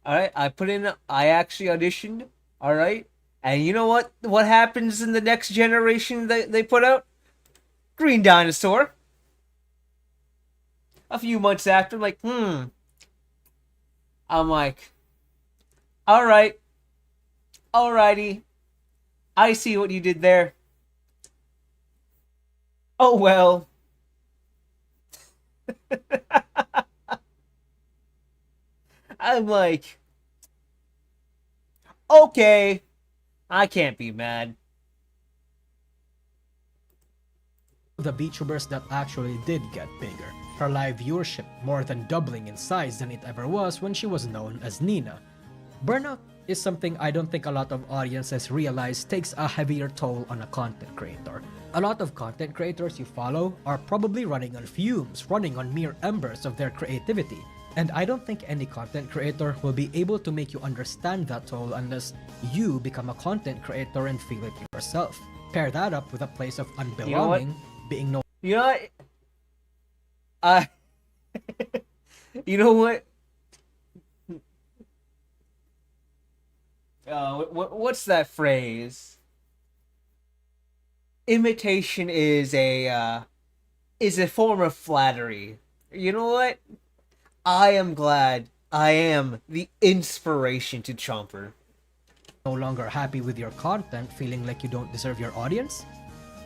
Alright, I actually auditioned, alright? And you know what? What happens in the next generation that they put out? Green Dinosaur. A few months after, I'm like, alright, alrighty. I see what you did there. Oh well. I'm like, okay, I can't be mad. The VTubers that actually did get bigger, her live viewership more than doubling in size than it ever was when she was known as Nina. Burnout is something I don't think a lot of audiences realize takes a heavier toll on a content creator. A lot of content creators you follow are probably running on fumes, running on mere embers of their creativity. And I don't think any content creator will be able to make you understand that toll unless you become a content creator and feel it yourself. Pair that up with a place of unbelonging, being no. You know what? You know what? What's that phrase? Imitation is a form of flattery. You know what? I am glad I am the inspiration to Chomper. No longer happy with your content, feeling like you don't deserve your audience?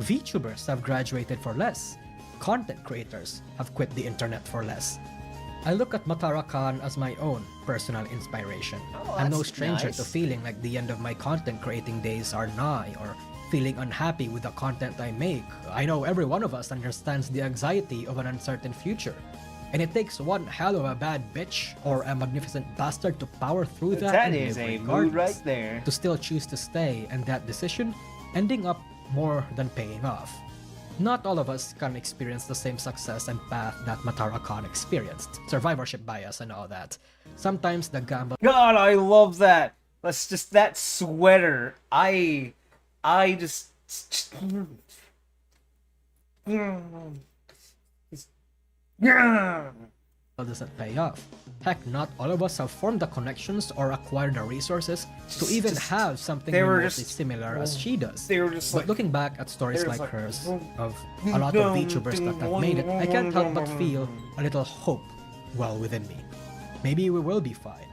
VTubers have graduated for less. Content creators have quit the internet for less. I look at Matara Khan as my own personal inspiration. I'm no stranger to feeling like the end of my content creating days are nigh, or feeling unhappy with the content I make. I know every one of us understands the anxiety of an uncertain future. And it takes one hell of a bad bitch or a magnificent bastard to power through that. That is a mood right there. To still choose to stay, and that decision ending up more than paying off. Not all of us can experience the same success and path that Matara Khan experienced. Survivorship bias and all that. Sometimes the gamble. God, I love that. Let's just that sweater. I just. Doesn't pay off. Heck, not all of us have formed the connections or acquired the resources to even have something remotely similar as she does. They were just But looking back at stories like hers of a lot of VTubers that have made it, I can't help but feel a little hope well within me. Maybe we will be fine.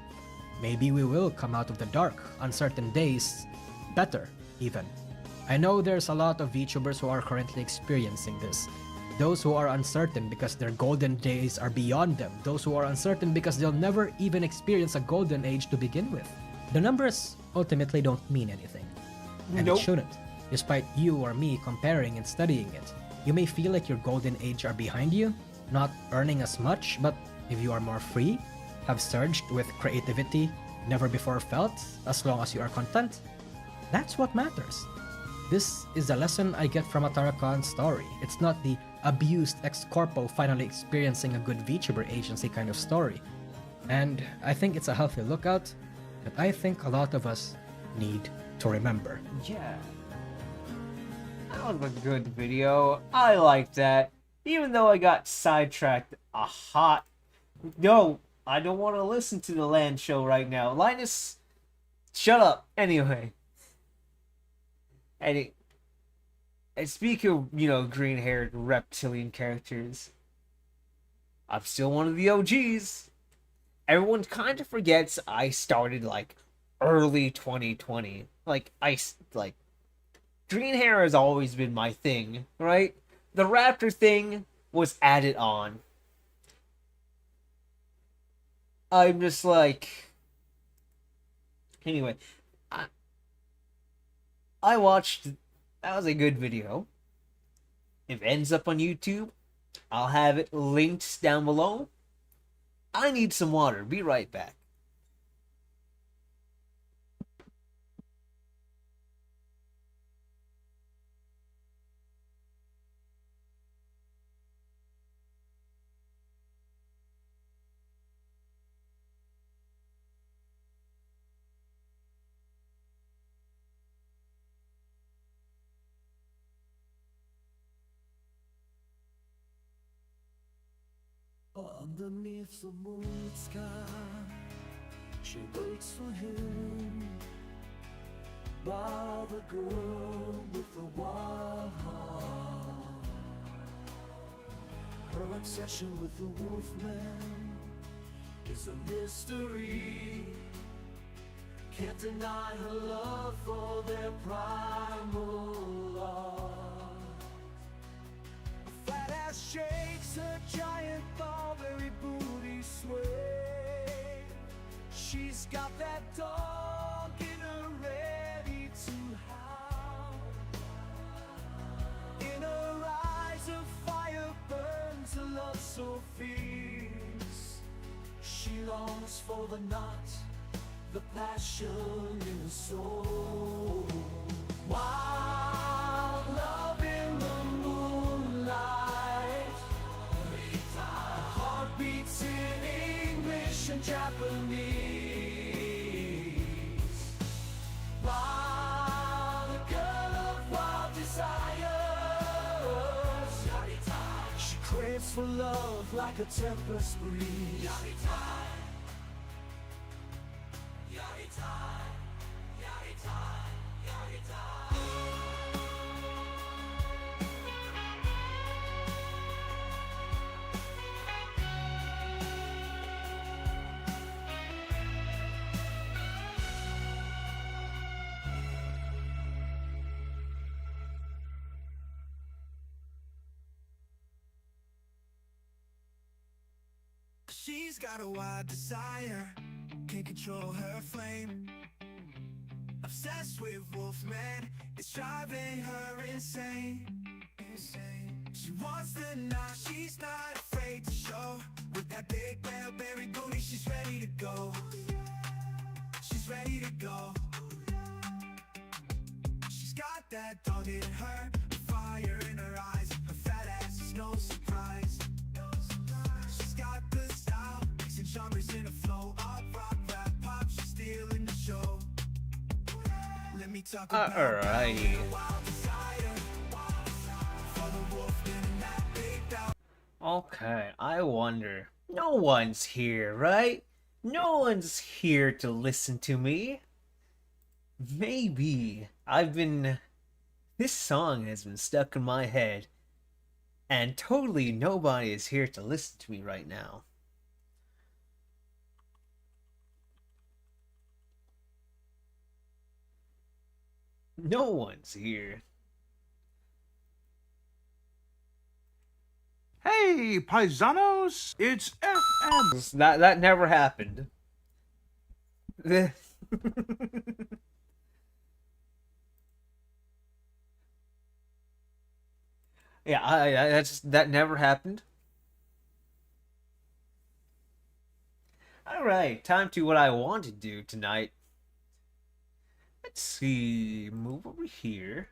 Maybe we will come out of the dark on certain days better, even. I know there's a lot of VTubers who are currently experiencing this. Those who are uncertain because their golden days are beyond them. Those who are uncertain because they'll never even experience a golden age to begin with. The numbers ultimately don't mean anything. And it shouldn't. Despite you or me comparing and studying it, you may feel like your golden age are behind you, not earning as much, but if you are more free, have surged with creativity never before felt, as long as you are content, that's what matters. This is a lesson I get from a Tarakan story. It's not the abused ex-corpo finally experiencing a good VTuber agency kind of story. And I think it's a healthy lookout that I think a lot of us need to remember. Yeah. That was a good video. I like that. Even though I got sidetracked a hot... No, I don't want to listen to the land show right now. Linus, shut up. Anyway. And speaking of, green-haired reptilian characters, I'm still one of the OGs. Everyone kind of forgets I started, early 2020. Green hair has always been my thing, right? The raptor thing was added on. I'm just Anyway, I watched... That was a good video. If it ends up on YouTube, I'll have it linked down below. I need some water. Be right back. Underneath the moonlit sky, she waits for him. By the girl with the wild heart, her obsession with the wolfman is a mystery. Can't deny her love for their primal love. A fat ass shakes her giant Barbary booty sway. She's got that dog in her ready to howl. In her eyes a fire burns, a love so fierce. She longs for the knot, the passion in her soul. Wild love in the moonlight. Heart beats in English and Japanese. Wild, a girl of wild desires. She craves for love like a tempest breeze. She's got a wild desire, can't control her flame. Obsessed with Wolfman, it's driving her insane. She wants the night, she's not afraid to show. With that big Burberry booty, she's ready to go. She's ready to go. She's got that dog in her, fire in her eyes. Her fat ass is no surprise. She's got the style, mixing genres in a flow. Up, rock, rap, pop, she's stealing the show. Let me talk about Alrighty. Okay, I wonder. No one's here, right? No one's here to listen to me. Maybe this song has been stuck in my head, and totally nobody is here to listen to me right now. No one's here. Hey, paisanos, it's FM. That never happened. Yeah, that never happened. All right, time to what I want to do tonight. Let's see, move over here.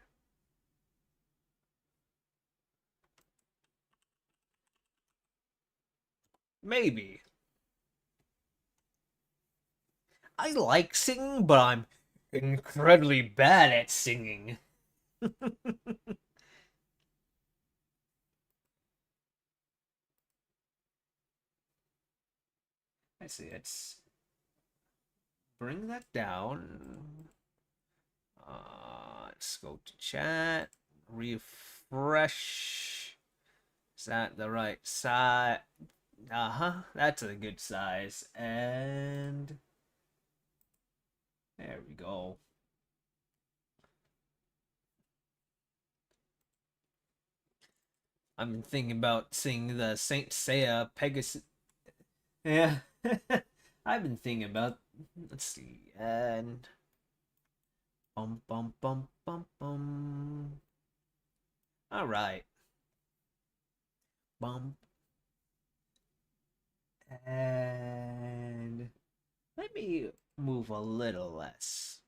Maybe. I like singing, but I'm incredibly bad at singing. Let's see, let's bring that down. Let's go to chat, refresh. Is that the right size? That's a good size. And there we go. I've been thinking about singing the Saint Seiya Pegasus. Yeah. I've been thinking about, let's see, and bum bum bum bum bum. All right. Bump. And let me move a little less.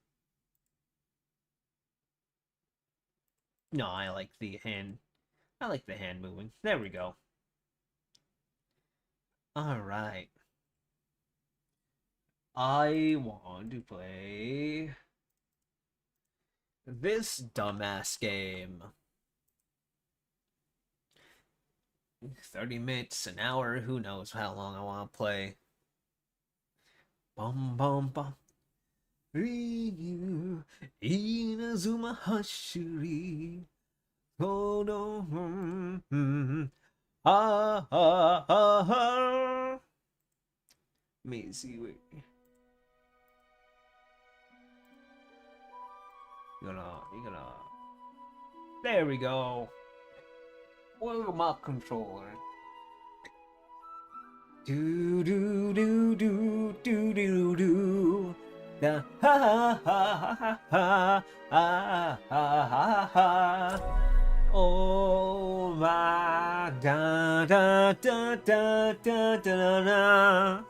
No, I like the hand. I like the hand moving. There we go. All right. I want to play this dumbass game. 30 minutes, an hour, who knows how long I want to play. Bum bum bum. Ryu Inazuma Hashiri. Oh no. Ha ha ha ha. Let me see. Wait. You're gonna. There we go. Look my controller. Do do do do do do do. Da ha ha ha ha ha ha ha ha. Oh my da da da da da da da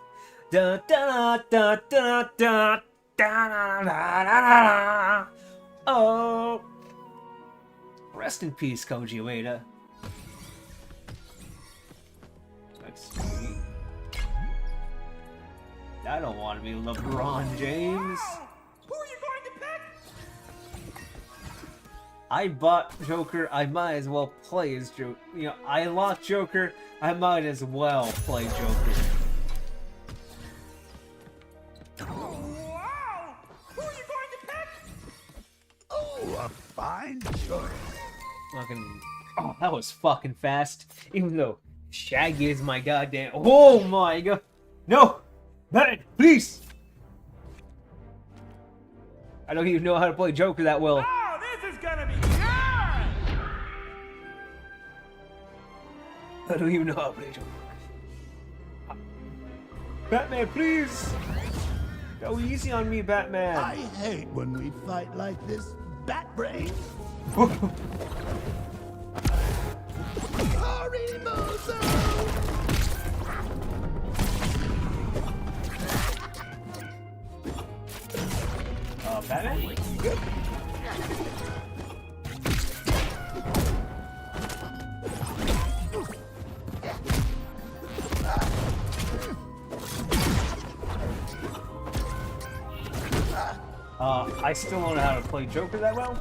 da da da da da da da da. Oh, rest in peace, Koji Ueda. Let's see. I don't want to be LeBron James. Who are you going to pick? I bought Joker. I might as well play as Joker. You know, I lost Joker. I might as well play Joker. Wow! Who are you going to pick? Oh, a fine choice. Fucking. Oh, that was fucking fast. Even though Shaggy is my goddamn. Oh my god. No! Batman, please! I don't even know how to play Joker that well. Oh, this is gonna be good! I don't even know how to play Joker. Batman, please! Go easy on me, Batman. I hate when we fight like this, bat brain. Batman? I still don't know how to play Joker that well.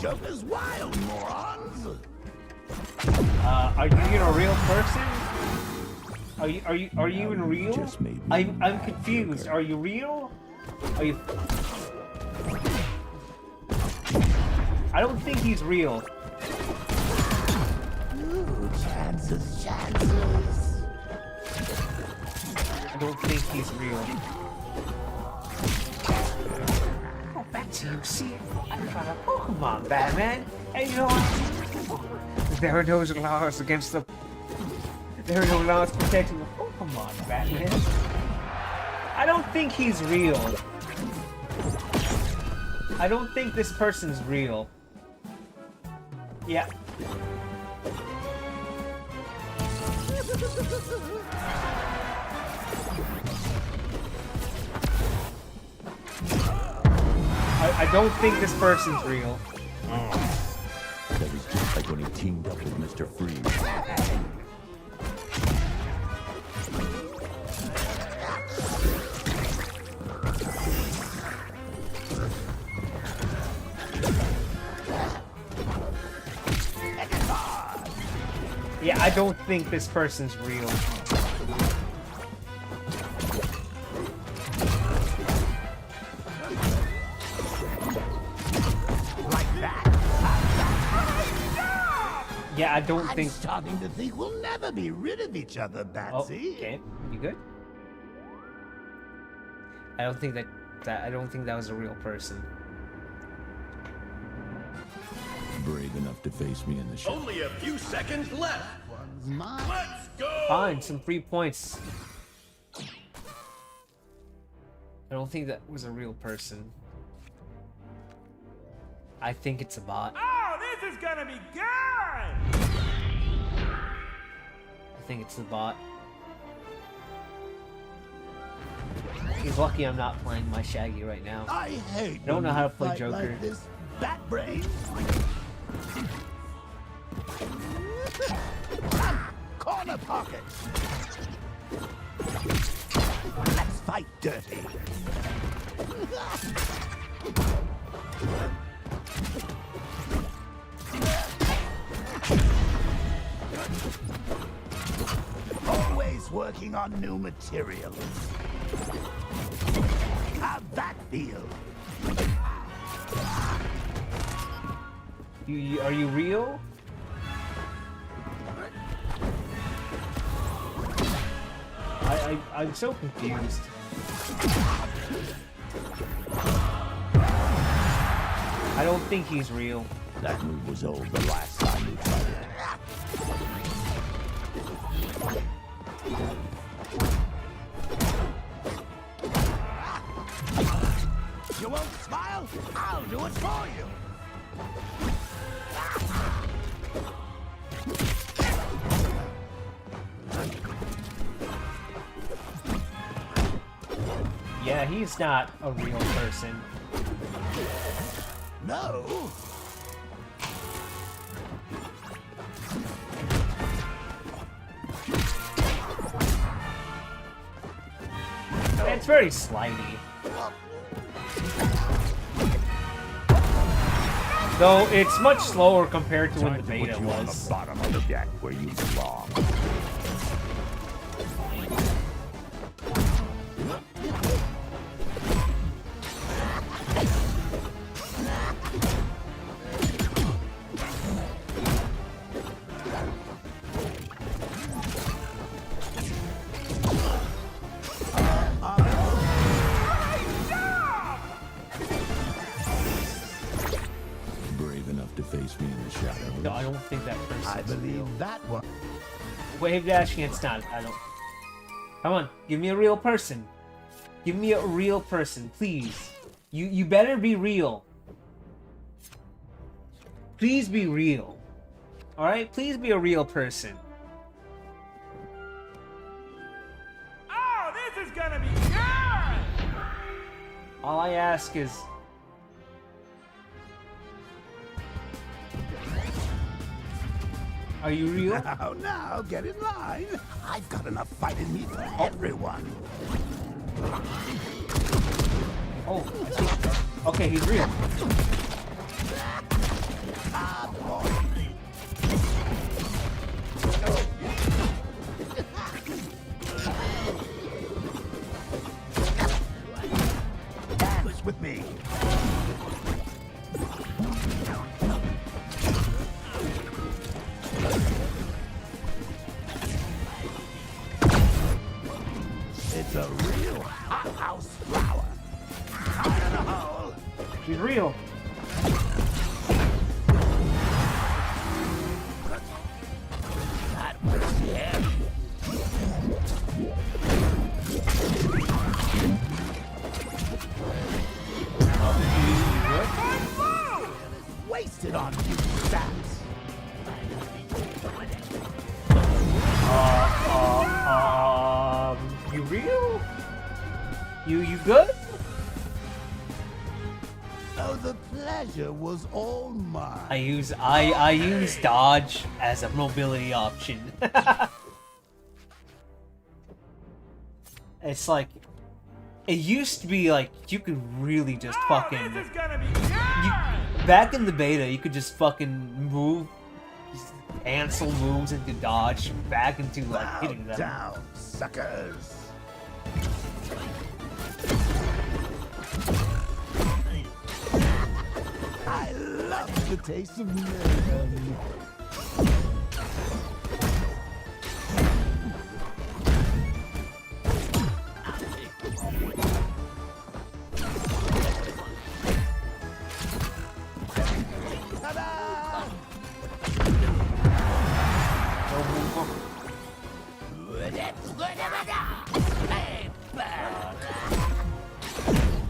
Joker's wild, morons. Are you even a real person? Are you even real? Just made me I'm confused. Are you real? Are you? I don't think he's real. Ooh, chances. I don't think he's real. Oh, back to you. See, I got a Pokemon, Batman. And you know what? There are no laws against the. There are no laws protecting the Pokemon, Batman. I don't think he's real. I don't think this person's real. Yeah. I don't think this person's real. That was just like when he teamed up with Mr. Freeze. Yeah, I don't think this person's real. Yeah, I don't think. I'm starting to think we'll never be rid of each other, Oh, Batsy. okay. You good? I don't think that was a real person. Brave enough to face me in the show. Only a few seconds left. One's mine. Let's go! Fine, some free points. I don't think that was a real person. I think it's a bot. Oh, this is gonna be good! I think it's the bot. He's lucky I'm not playing my Shaggy right now. I hate. I don't know when how we to play fight Joker. Like this, bat brain. corner pocket. Let's fight dirty. Always working on new materials. How'd that feel? Are you real? I'm so confused. I don't think he's real. That move was old the last time we tried it. You won't smile? I'll do it for you. Yeah, he's not a real person. No. It's very slidey. Though it's much slower compared to when the beta On the was. bottom of the deck where you belong. Brave enough to face me in the shadows. No, I don't think that person's I believe real. that one. Wave dashing, it's not. I don't. Come on, give me a real person. Give me a real person, please. You better be real. Please be real. All right, please be a real person. Oh, this is gonna be good! All I ask is. Are you real? Now, get in line. I've got enough fight in me for everyone. Oh, I see. Okay, he's real. Dance with me. It's a real hothouse flower. Out in the hole. He's real. That was him. Wasted on you, saps. You real? You good? Oh, the pleasure was all mine. I use dodge as a mobility option. It's like it used to be like you could really just fucking This is gonna be good! back in the beta you could just fucking move, just cancel moves into dodge back into like Bow hitting them. down, suckers. I love the taste of mayhem. Ta-da!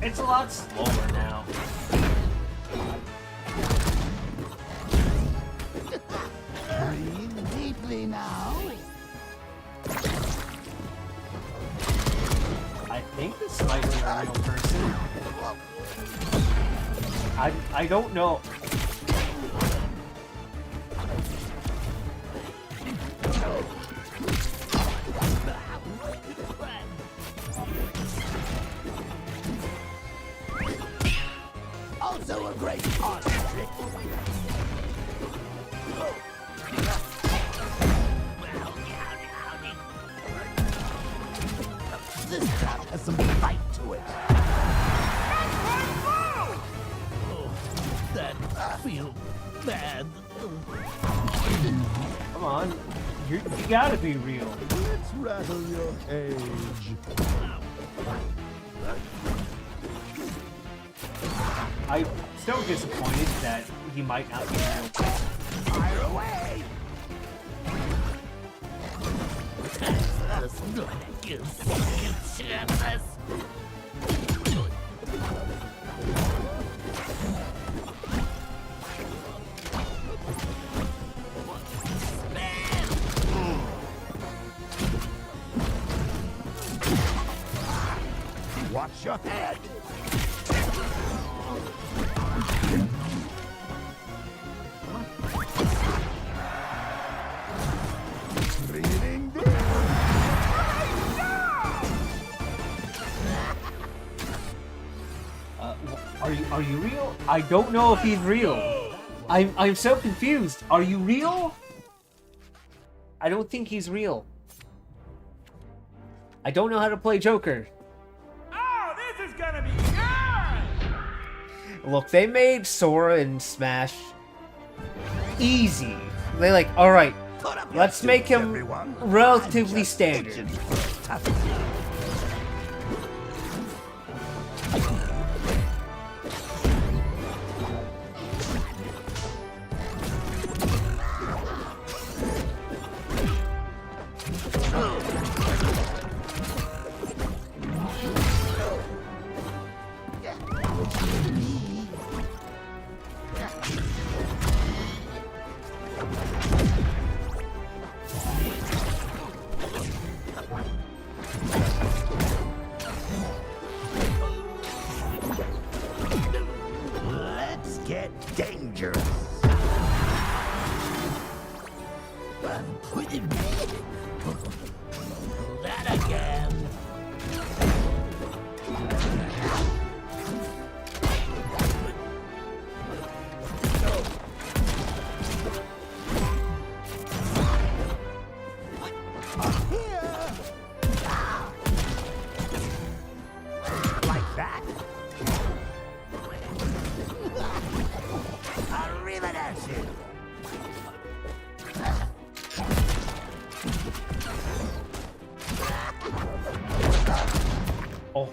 It's a lot slower now. Breathe deeply now. I think this might be a real person. I don't know. also a great party trick. This trap has some bite to it. That feel bad. Come on. You gotta be real. Let's rattle your cage. I'm so disappointed that he might not be real. Fire away! That's gonna give second chances. Watch your head! Bleeding blue! Are you real? I don't know if he's real. I'm so confused. Are you real? I don't think he's real. I don't know how to play Joker. Oh, this is gonna be good! Look, they made Sora and Smash easy. They like, alright, let's make him relatively standard. Let's get dangerous. That again. Like that. Arrivederci. Oh,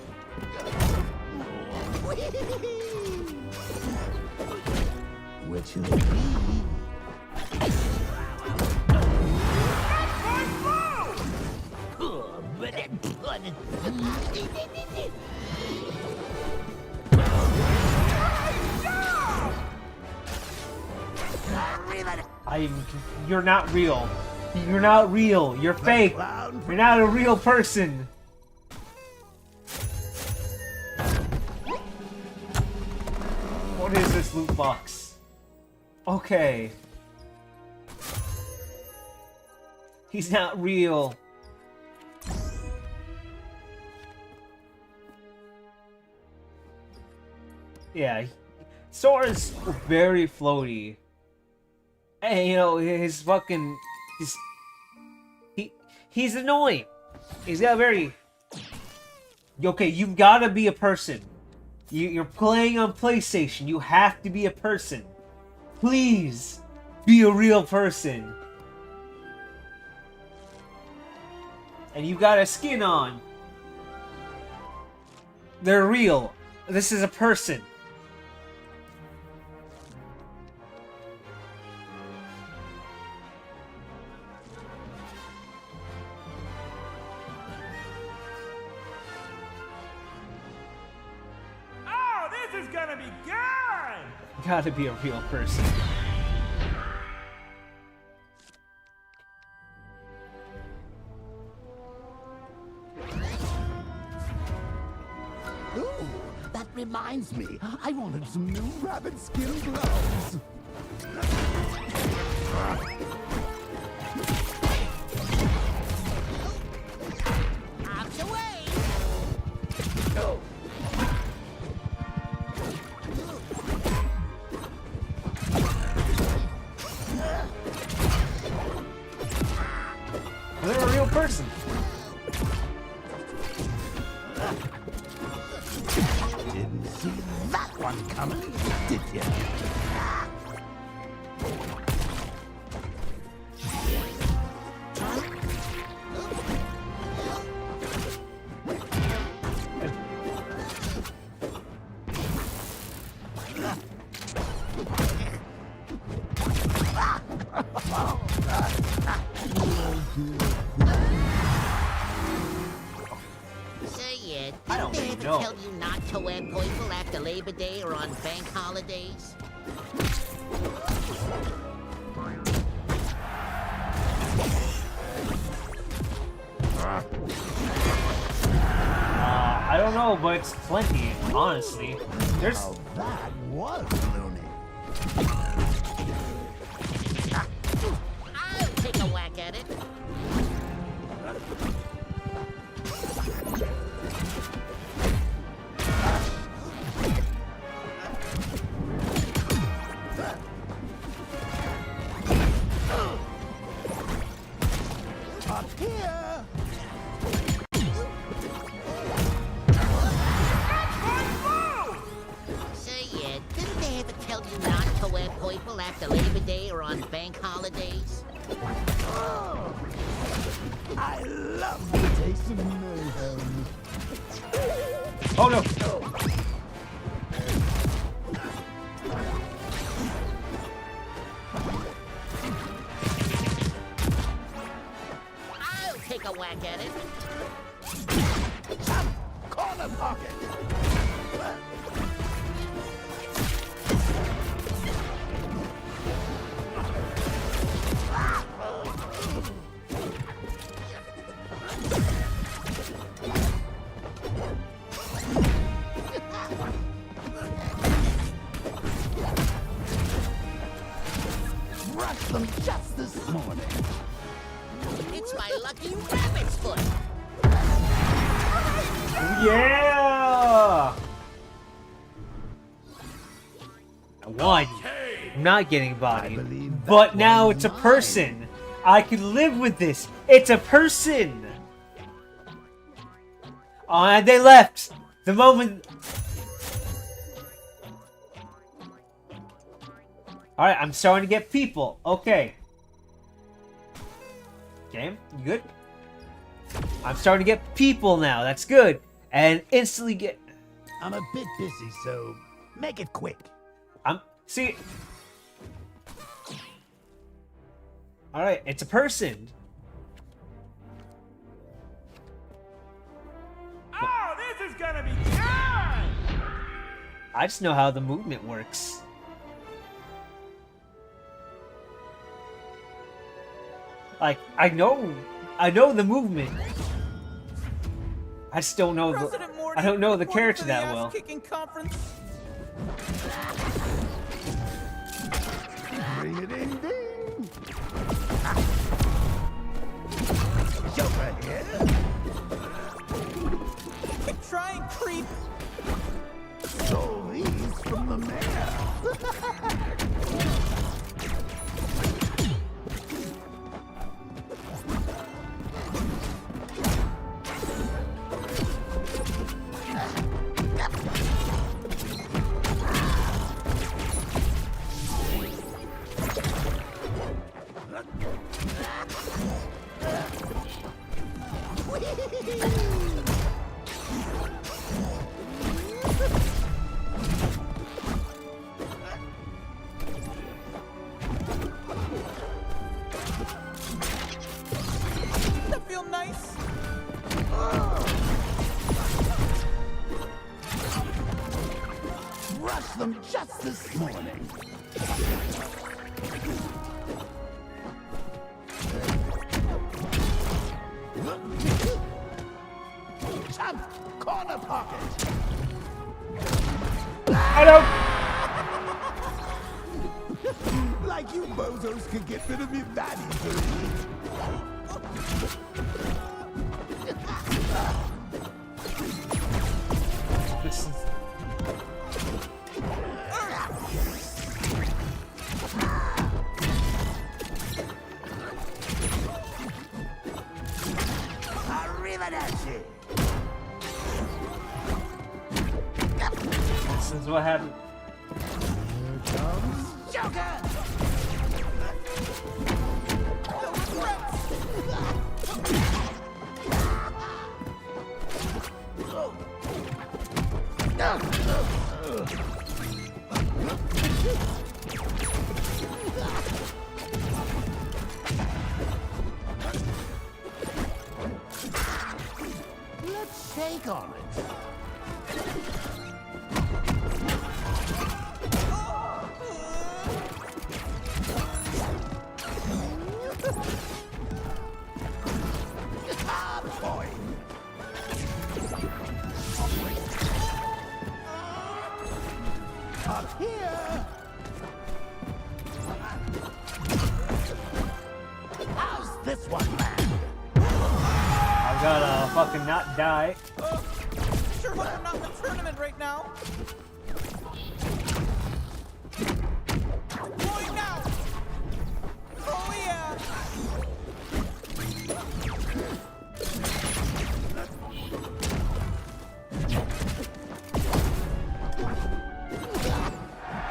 Which will be? you're not real. You're not real. You're fake. You're not a real person. What is this loot box? Okay. He's not real. Yeah. Sora's very floaty. And you know, his fucking he's annoying. He's got very okay, you've gotta be a person. You're playing on PlayStation. You have to be a person. Please be a real person. And you got a skin on. They're real. This is a person. Oh, this is gonna be good! Gotta be a real person. Ooh, that reminds me. I wanted some new rabbit skin gloves. Out your way! one coming, did you? I don't Did they ever know. tell you not to wear purple after Labor Day or on bank holidays? I don't know, but it's plenty, honestly. There's. Oh, that was loony. I'll take a whack at it. Up here. Say, didn't they ever tell you not to wear purple after Labor Day or on bank holidays? I love the taste of mayhem. Oh no! I'll take a whack at it. Corner pocket. Brushed them just this morning. It's my lucky rabbit's foot. Yeah! One, I'm not getting bodied, believe that but now one's it's a mine. person. I can live with this. It's a person. Oh, and they left. The moment. All right, I'm starting to get people. Okay. Game, you good? I'm starting to get people now. That's good. And instantly get. I'm a bit busy, so make it quick. See. All right, it's a person. Oh, this is gonna be good! I just know how the movement works. Like I know the movement. I just don't know I don't know the character that well. Bring it in, ding. Joker here. Try and creep. Stole these from the mayor. That feel nice. Rushed them just this morning. Jump! Corner pocket! I don't. Like you bozos could get rid of me that easily. This is... Arrivederci! This is what happened. Here comes Joker! Let's shake on it. Up here! How's this one, man? I gotta fucking not die. Sure hope I'm not in the tournament right now. Going now! Oh yeah!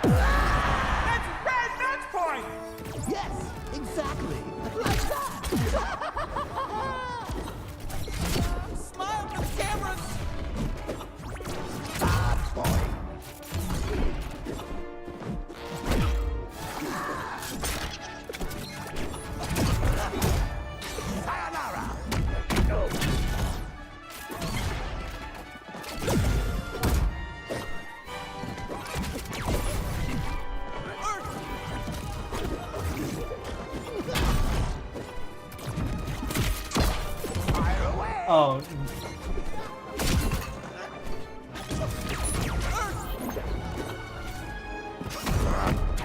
That's red match point! Yes, exactly. Like that. Smile for the cameras! Bad boy. Sayonara. Fire away. Oh,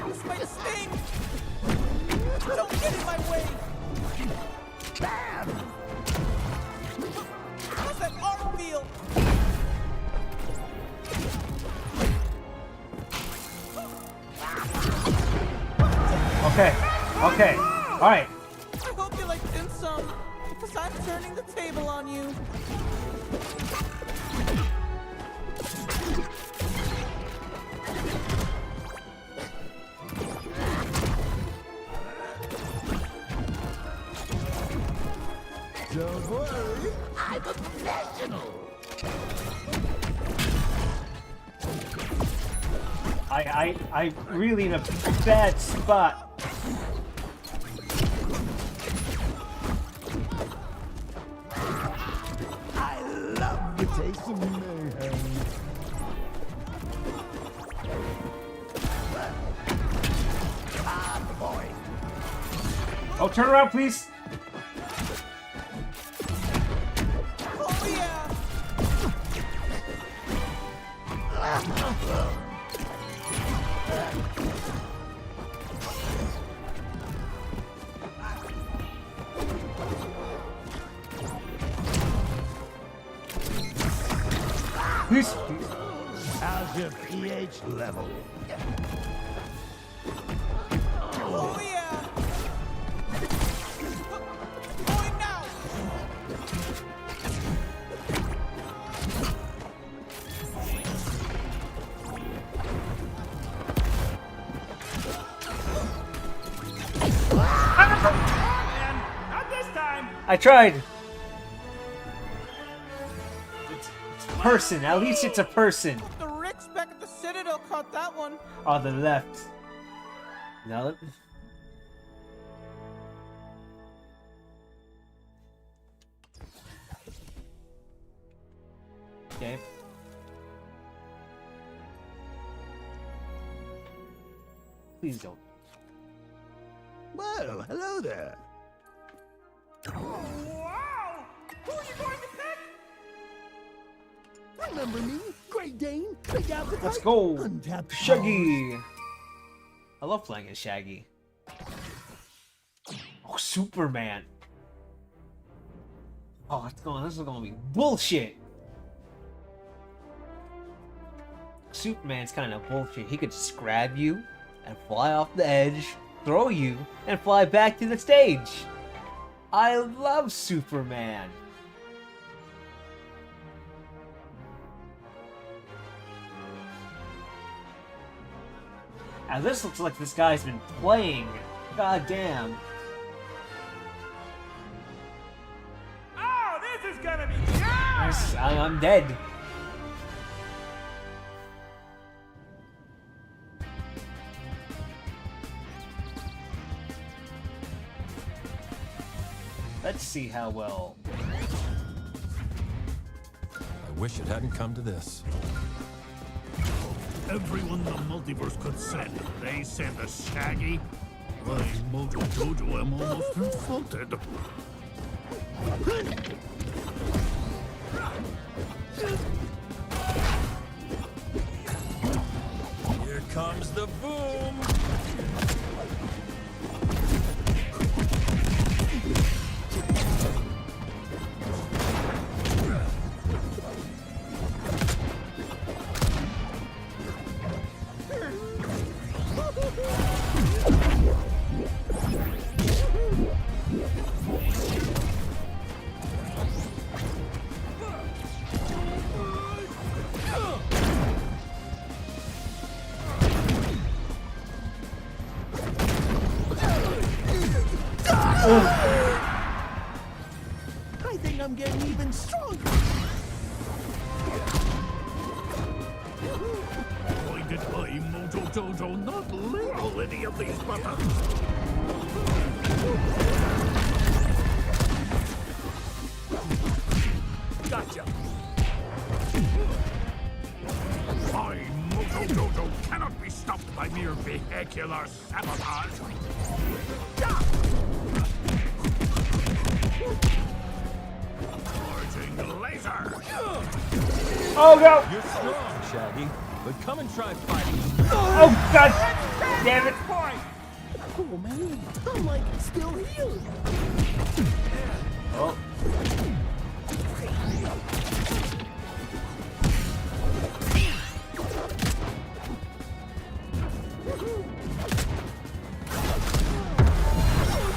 This might sting! Don't get in my way! Bam. How's that arm feel? okay. Okay. Alright. I hope you like dim sum, because I'm turning the table on you. Don't worry, I'm a professional. I really in a bad spot. I love the taste of mayhem. Bad boy. Oh, turn around, please. Oh yeah! Please. How's your pH level? Oh yeah! Going now! Not this time! I tried. It's a person. At least it's a person. The Ricks back at the Citadel caught that one. On the left. Now let Okay. Please don't. Well, hello there. Wow! Who are you going to pick? Remember me? Great Dane, big appetite. Let's go. Untapped Shaggy. I love playing as Shaggy. Oh, Superman. Oh, this is gonna be bullshit. Superman's kind of bullshit. He could just grab you and fly off the edge, throw you, and fly back to the stage. I love Superman. Now this looks like this guy's been playing. God damn. Oh, this is gonna be good! I'm dead. Let's see how well. I wish it hadn't come to this. Everyone the multiverse could send, they send a Shaggy? I, Mojo Jojo, am almost insulted. Here comes the boom! I think I'm getting even stronger. Why did I, Mojo Jojo, not label any of these buttons? Gotcha! I, Mojo Jojo, cannot be stopped by mere vehicular sabotage. Charging laser! Oh no! You're strong, Shaggy, but come and try fighting. Oh god damn it! Oh man, I'm like still healing. Oh.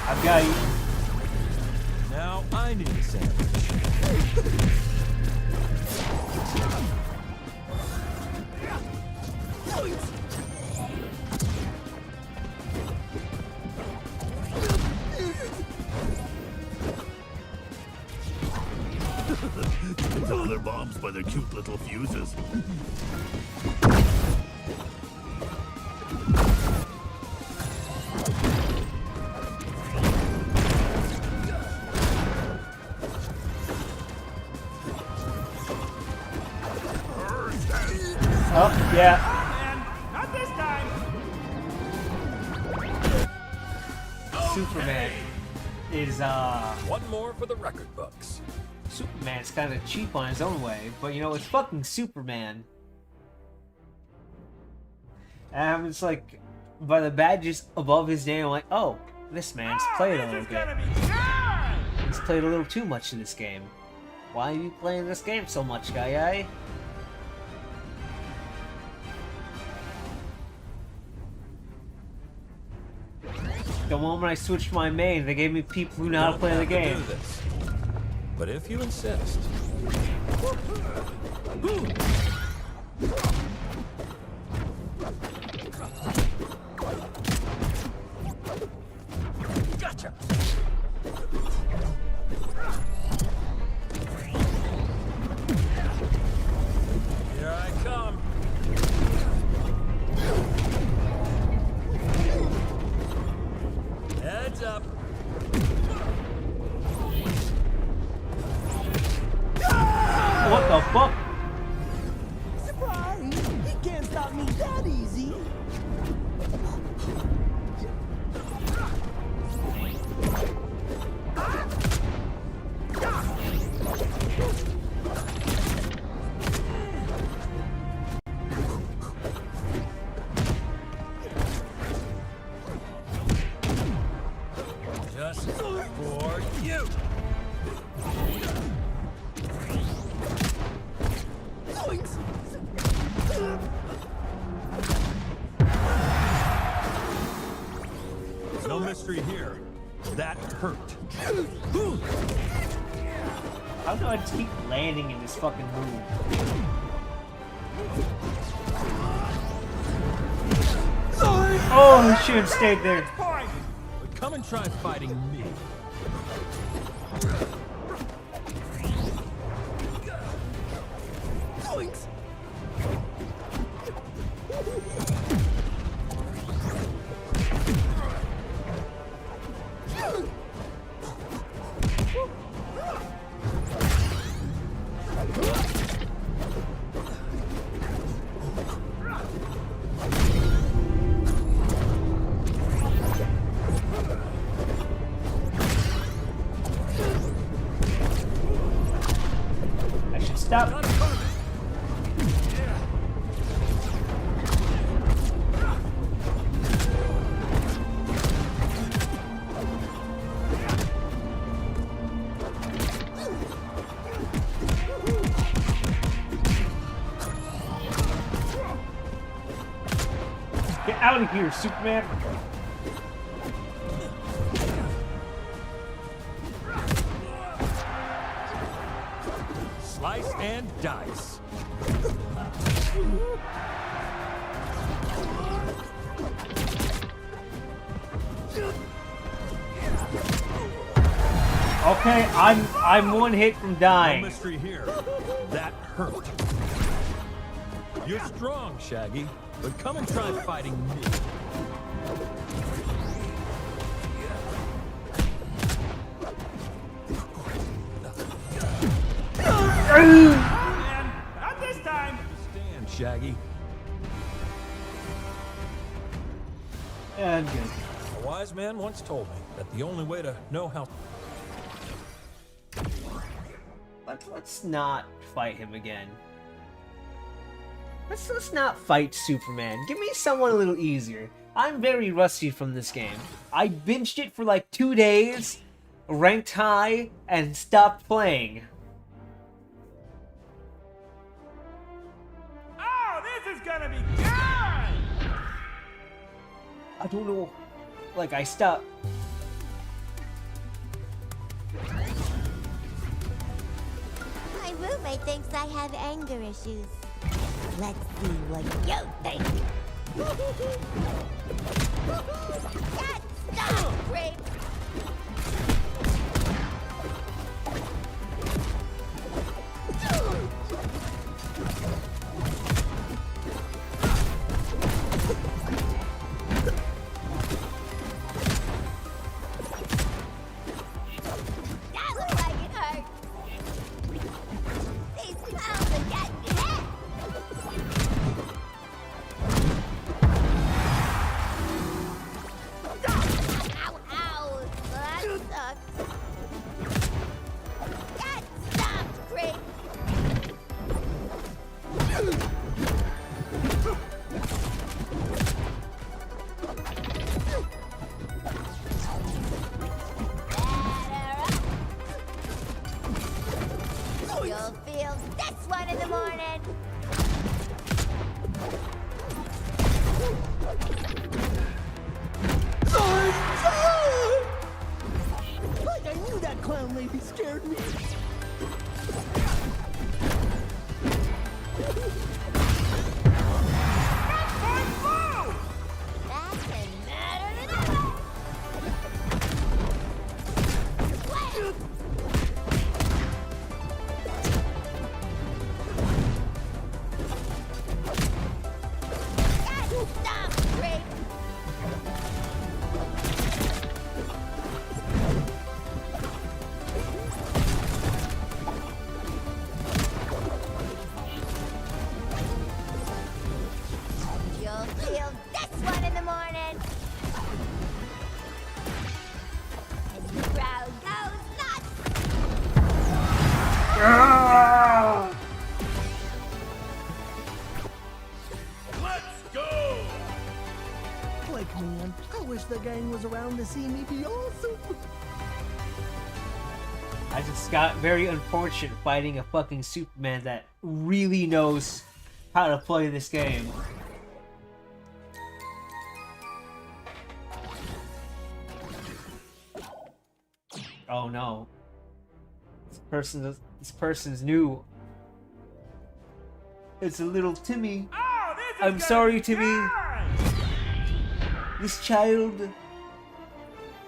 I've got you. Now I need a sandwich. You can tell their bombs by their cute little fuses. Oh, yeah. Not this time. Superman is, One more for the record books. Superman's kind of cheap on his own way, but you know, it's fucking Superman. And I'm just like, by the badges above his name, I'm like, oh, this man's played a little bit. He's played a little too much in this game. Why are you playing this game so much, guy? The moment I switched my main, they gave me people who know how to play the game. But if you insist. Gotcha! Here I come. Heads up. What the fuck? Surprise! He can't stop me that easy. Just for you. No mystery here. That hurt. How do I keep landing in this fucking move? Sorry! Oh, he should have stayed there. But come and try fighting me. Zoinks! I should stop. Get out of here, Superman. Slice and dice. Okay, I'm one hit from No dying. mystery here. That hurt. You're strong, Shaggy, but come and try fighting me. Not this time! Stand, Shaggy. Yeah, I'm good. A wise man once told me that the only way to know how... Let's not fight him again. Let's not fight Superman. Give me someone a little easier. I'm very rusty from this game. I binged it for like 2 days, ranked high, and stopped playing. Oh, this is gonna be good! I don't know. Like, I stopped. My roommate thinks I have anger issues. Let's see what you think. Can't stop, Grape! That looks like it hurt. These clowns are getting hit. Ow, ow. That sucks. Get stopped, Grape. You'll feel this one in the morning. Like I knew that clown lady scared me. That's matter than ever. Get stopped, Grape. You'll feel this one in the morning. And the crowd goes nuts. Let's go! Like, man, I wish the gang was around to see me be awesome. I just got very unfortunate fighting a fucking Superman that really knows how to play this game. Oh no. This person's new. It's a little Timmy. Oh, this is I'm gonna sorry, be Timmy. good! This child.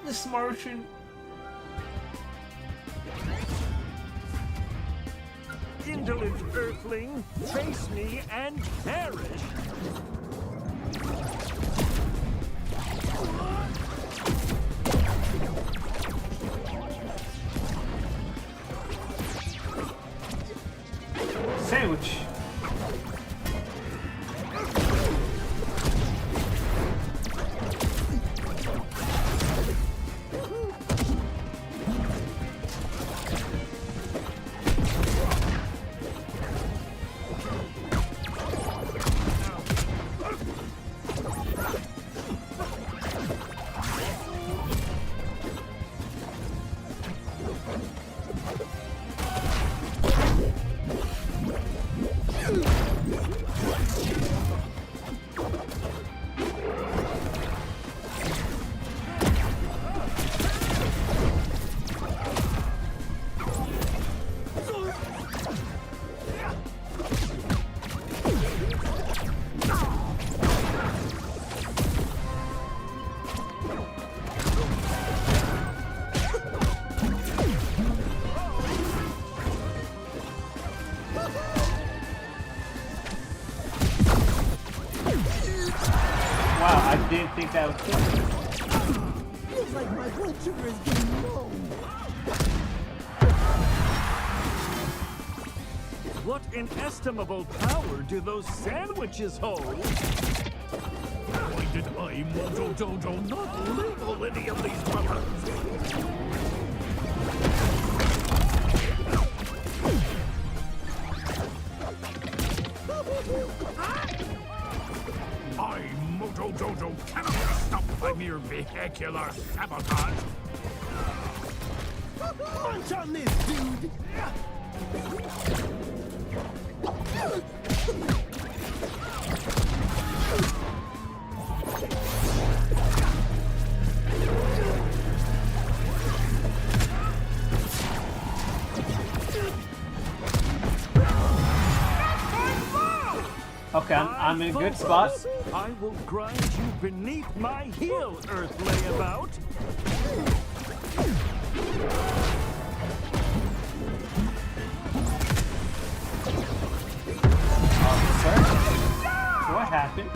This Martian. Indolent earthling, face me and perish. Sandwich. Wow, I didn't think that would kill me. Feels like my blood sugar is getting low. What inestimable power do those sandwiches hold? Why did I, Mojo Jojo, not label any of these weapons? I, Mojo Jojo, cannot be stopped by mere vehicular sabotage. Punch on this, dude! Okay, I'm in a good spot. I will grind you beneath my heel, Earth layabout. Sir? What happened?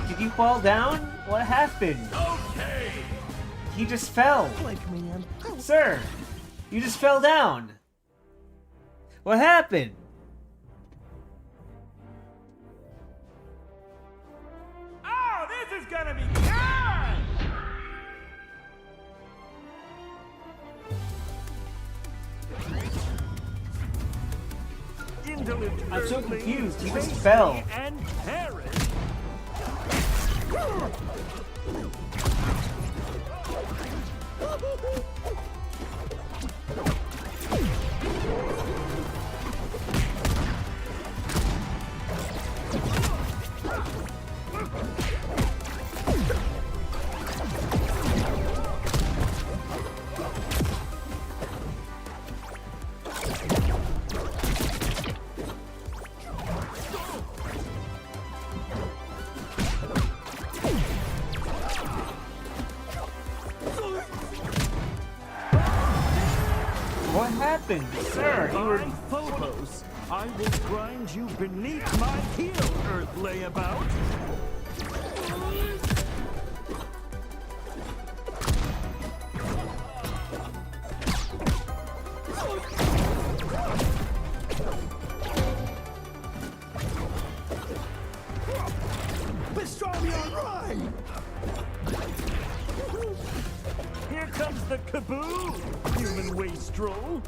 Did you fall down? What happened? Okay. He just fell. Like, man. Sir, you just fell down. What happened? Oh, this is gonna be fun! Indolent I'm so earthling, confused. He just face fell. me and perish. What happened? Sir, you were... I, Phobos, I will grind you beneath my heel, Earth layabout. Pastrami on ride! Here comes the kaboom, human wastrel.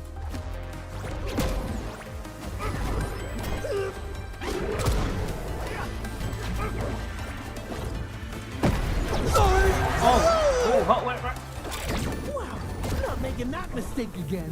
Wow, not making that mistake again.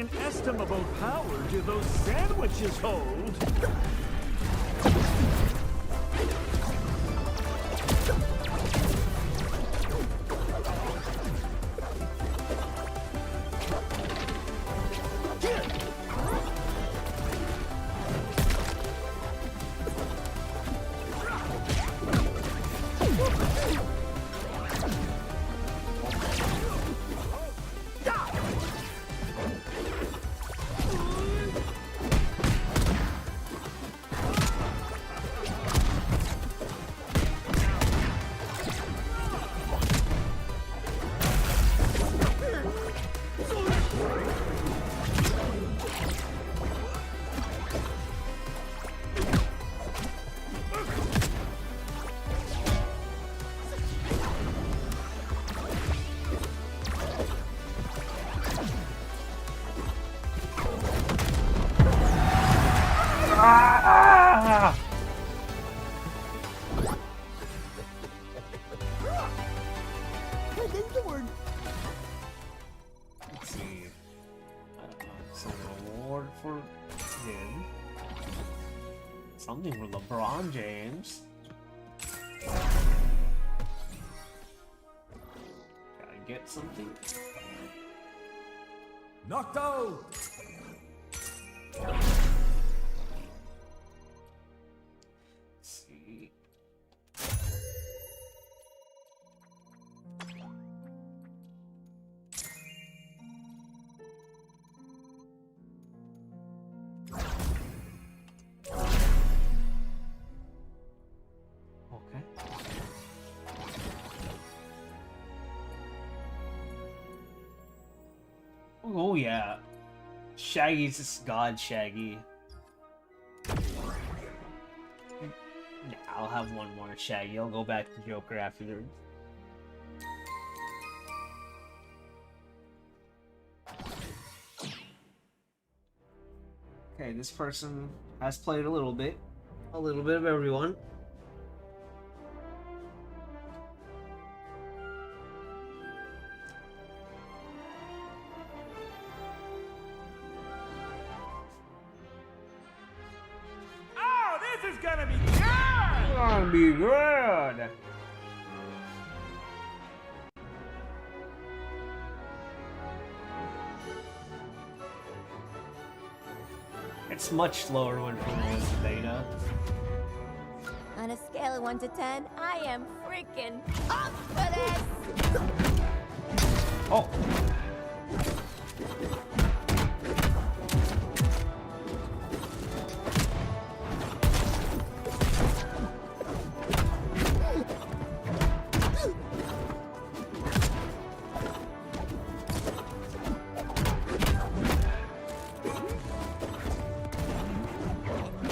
inestimable power do those sandwiches hold? Ah! Let's see. Some award for him. Something for LeBron James. Gotta get something. Knocked out! Let's see. Okay. Oh yeah. Shaggy's just God Shaggy. Yeah, I'll have one more Shaggy. I'll go back to Joker after. Okay, this person has played a little bit of everyone. Oh, this is gonna be good! Gonna be good. It's much slower when Puma was in beta. On a scale of 1 to 10, I am freaking up for this! Oh!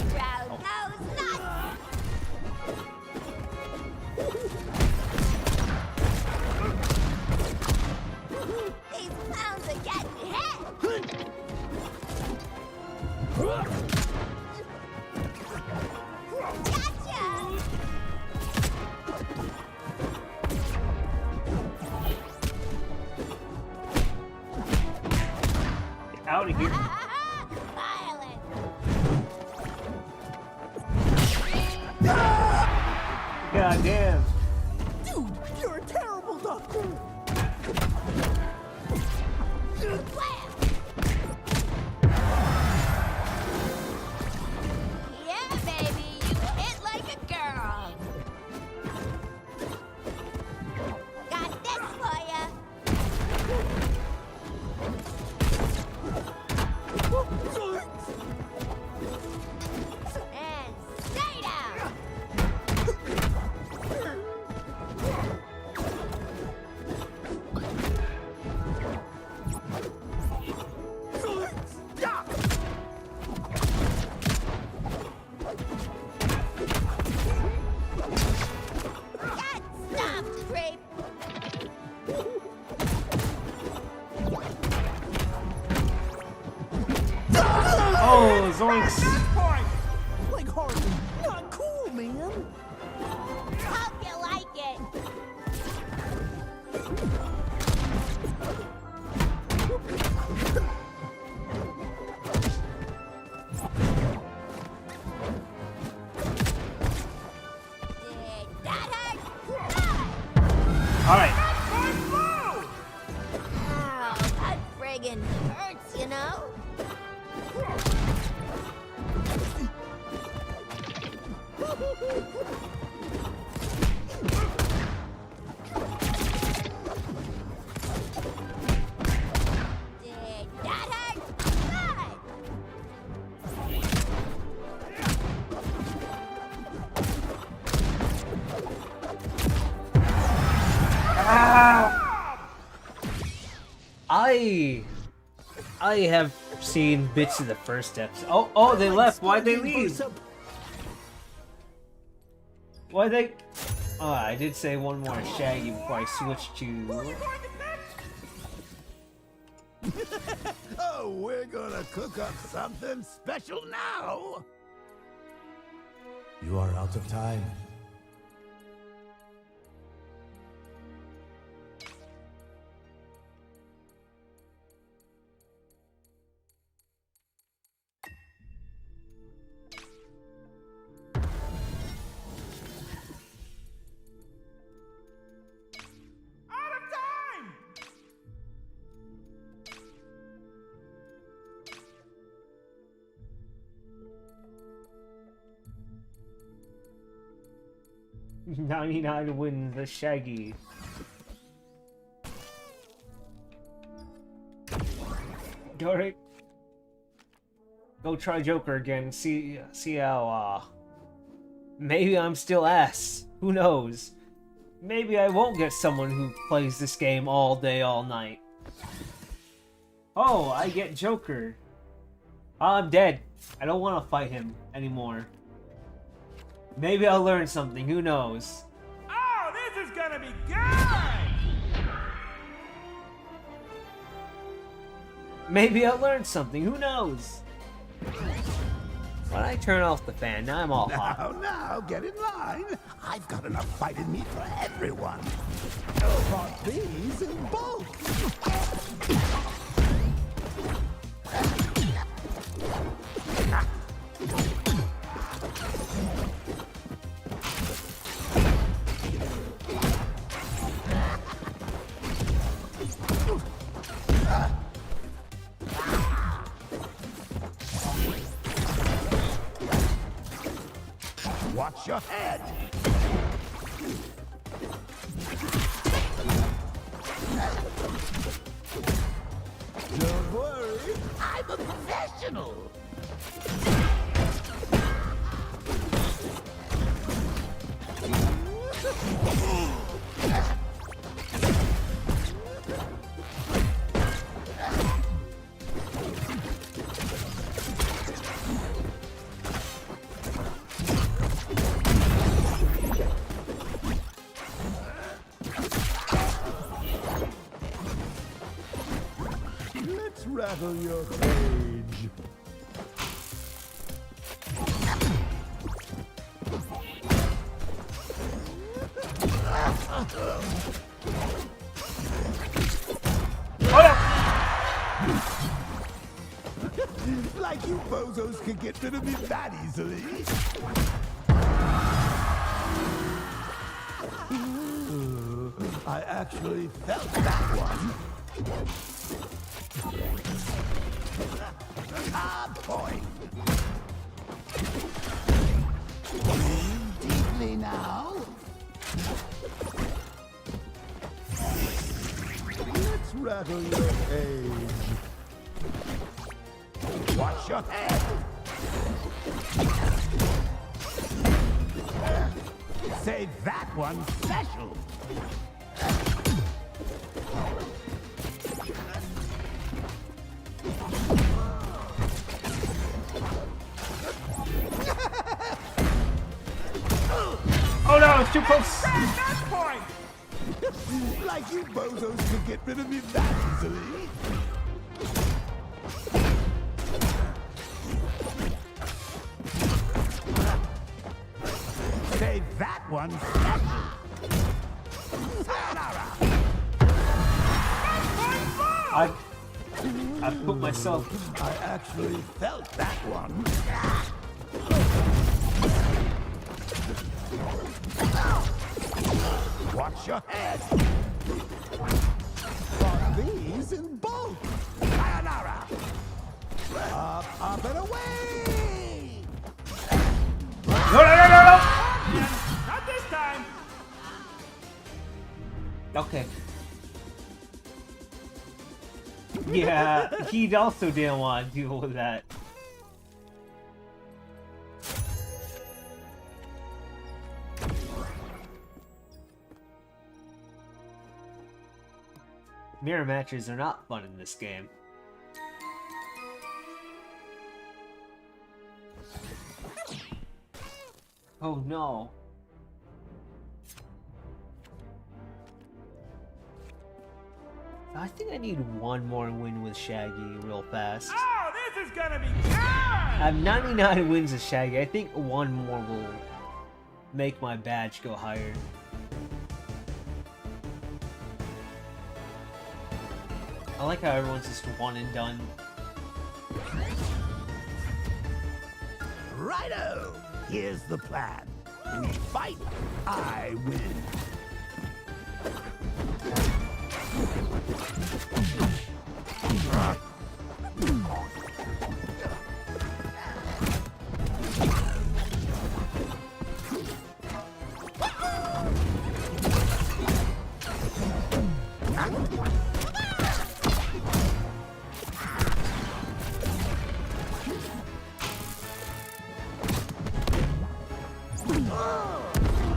Crowd goes nuts! These clowns are getting hit! Gotcha! Get out of here. Violent! God damn. Dude, you're a terrible doctor! Wham! Yeah, baby, you hit like a girl! Got this for ya! And stay down! Get stopped, creep! Oh, Zoinks! Like Harley, not cool, man! Hope you like it! Alright. Ow, that friggin' hurts, you know? Did that hurt? I have seen bits of the first episode. Oh, they left. Why'd they leave? Why'd they? Oh, I did say one more Shaggy before I switched to. Oh, we're gonna cook up something special now. You are out of time. Time. 99 wins the Shaggy. Go try Joker again. See how maybe I'm still ass. Who knows? Maybe I won't get someone who plays this game all day, all night. Oh, I get Joker. I'm dead. I don't want to fight him anymore. Maybe I'll learn something. Who knows? Oh, this is gonna be good! Maybe I'll learn something. Who knows? Why'd I turn off the fan? Now I'm all hot. Now, get in line. I've got enough fight in me for everyone. Bought these in bulk. Watch your head! Don't worry, I'm a professional! Let's rattle your cage. Like you bozos could get rid of me that easily. Ooh, I actually felt that one. Point. Breathe deeply now. Let's rattle your cage. Watch your head. Save that one special. Oh no, it's too close! Like you bozos could get rid of me that easily. Save that one special. Sayonara. I put myself. I actually felt that one. Watch hurts your head. Got these in bulk. Sayonara. Up and away. No! Not this time. Okay. Yeah, he also didn't want to deal with that. Mirror matches are not fun in this game. Oh no. I think I need one more win with Shaggy real fast. Oh, this is gonna be good! I have 99 wins with Shaggy. I think one more will make my badge go higher. I like how everyone's just one and done. Righto! Here's the plan. We fight, I win.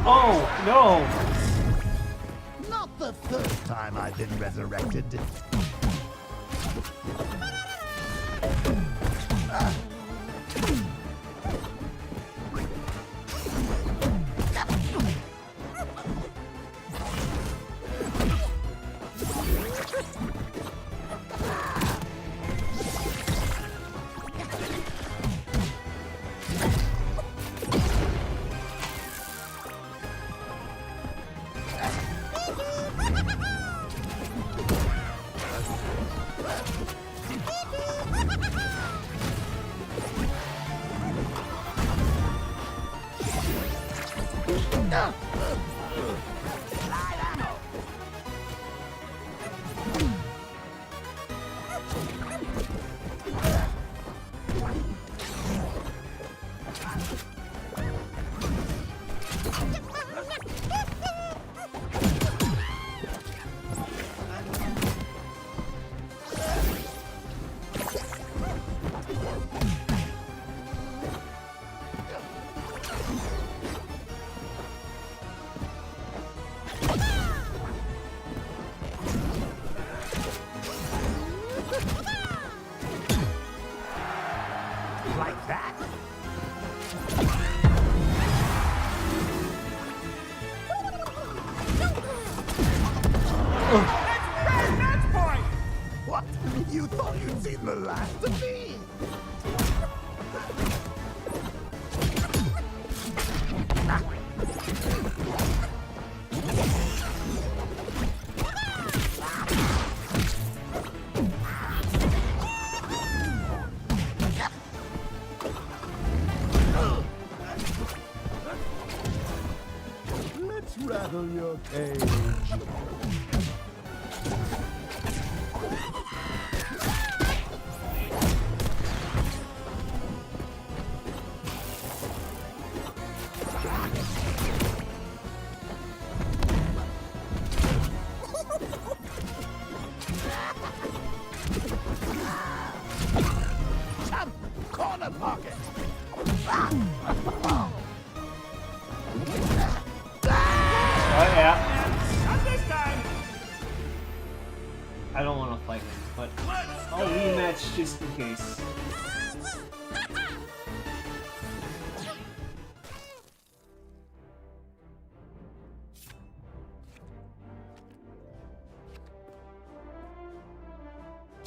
Oh, no! Not the first time I've been resurrected. Like that? That's point! What? You thought you'd seen the last of me? Let's rattle your cage. Jump! Corner pocket! Oh yeah. Not this time! I don't want to fight him, but I'll rematch just in case.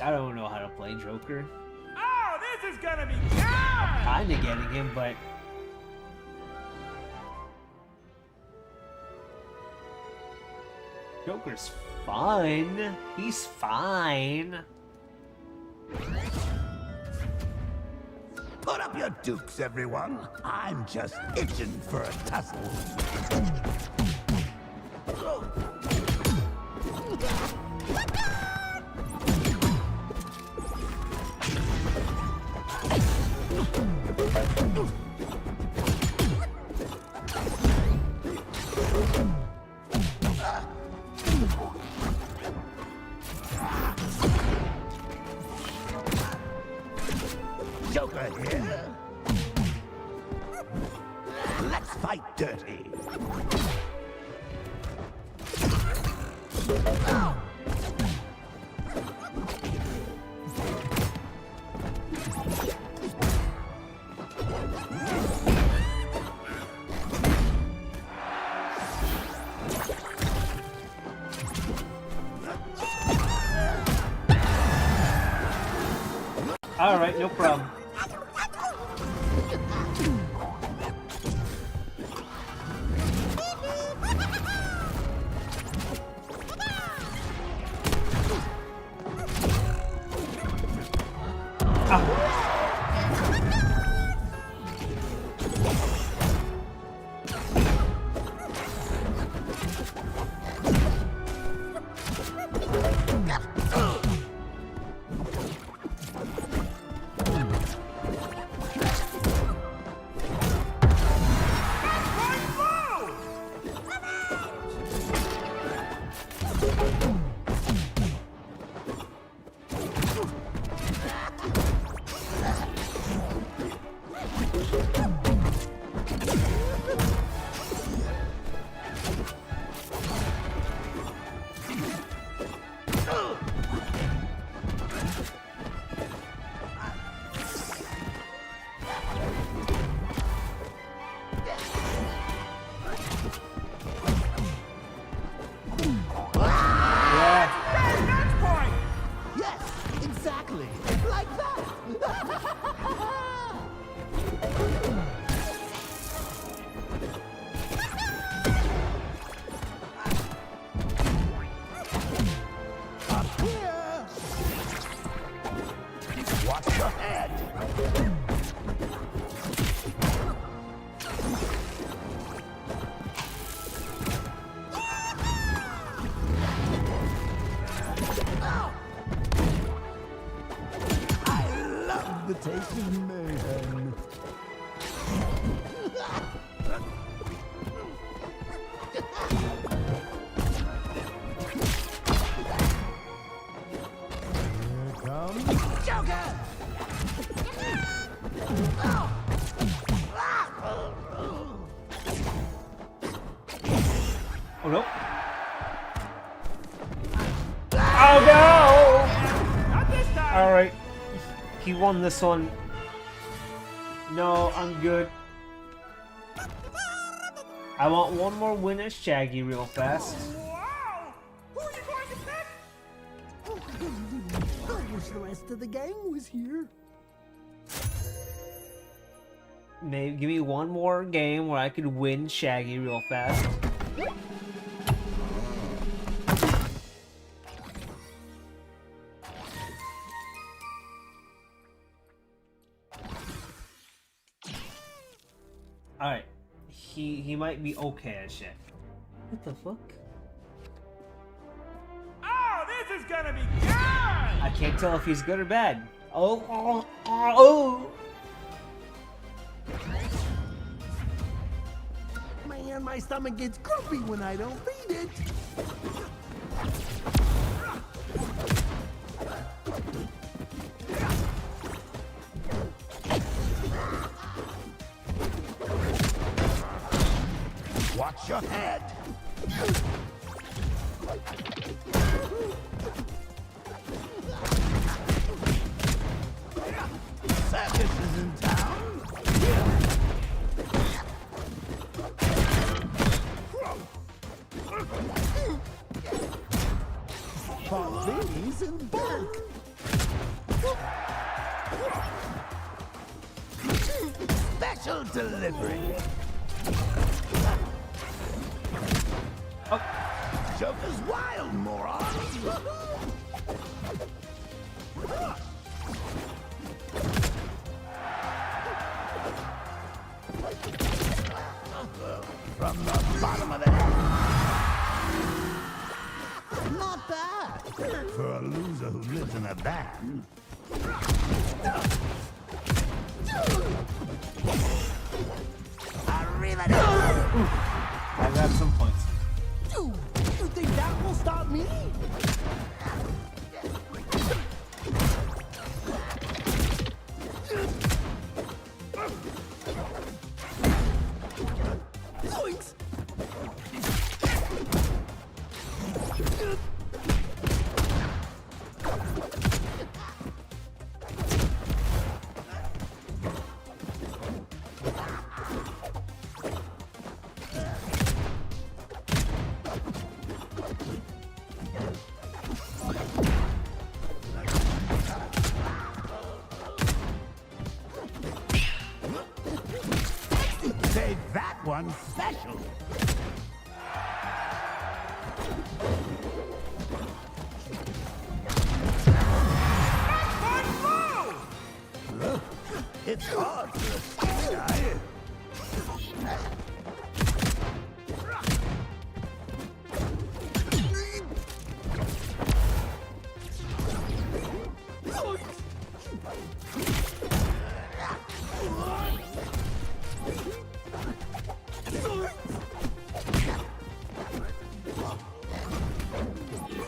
I don't know how to play Joker. Oh, this is gonna be good! Kinda getting him, but Joker's fine. He's fine. Put up your dukes, everyone. I'm just itching for a tussle. Joker here. Let's fight dirty. All right, no problem. Taking mayhem. Here comes Joker! Oh no. Oh no! Alright. He won this one. No, I'm good. I want one more win as Shaggy real fast. Wow! Who are you going to pick? I wish the rest of the gang was here. Maybe give me one more game where I could win Shaggy real fast. Alright. He might be okay at shit. What the fuck? Oh, this is gonna be good! I can't tell if he's good or bad. Oh. Man, my stomach gets grumpy when I don't feed it. Watch your head. Circus is in town. Bobby's in bulk. Special delivery. Oh. Joker's wild, moron. From the bottom of the head. Not bad for a loser who lives in a van. I grabbed some points. You think that will stop me? Zoinks! Say that one special. Look, it's hard for a guy.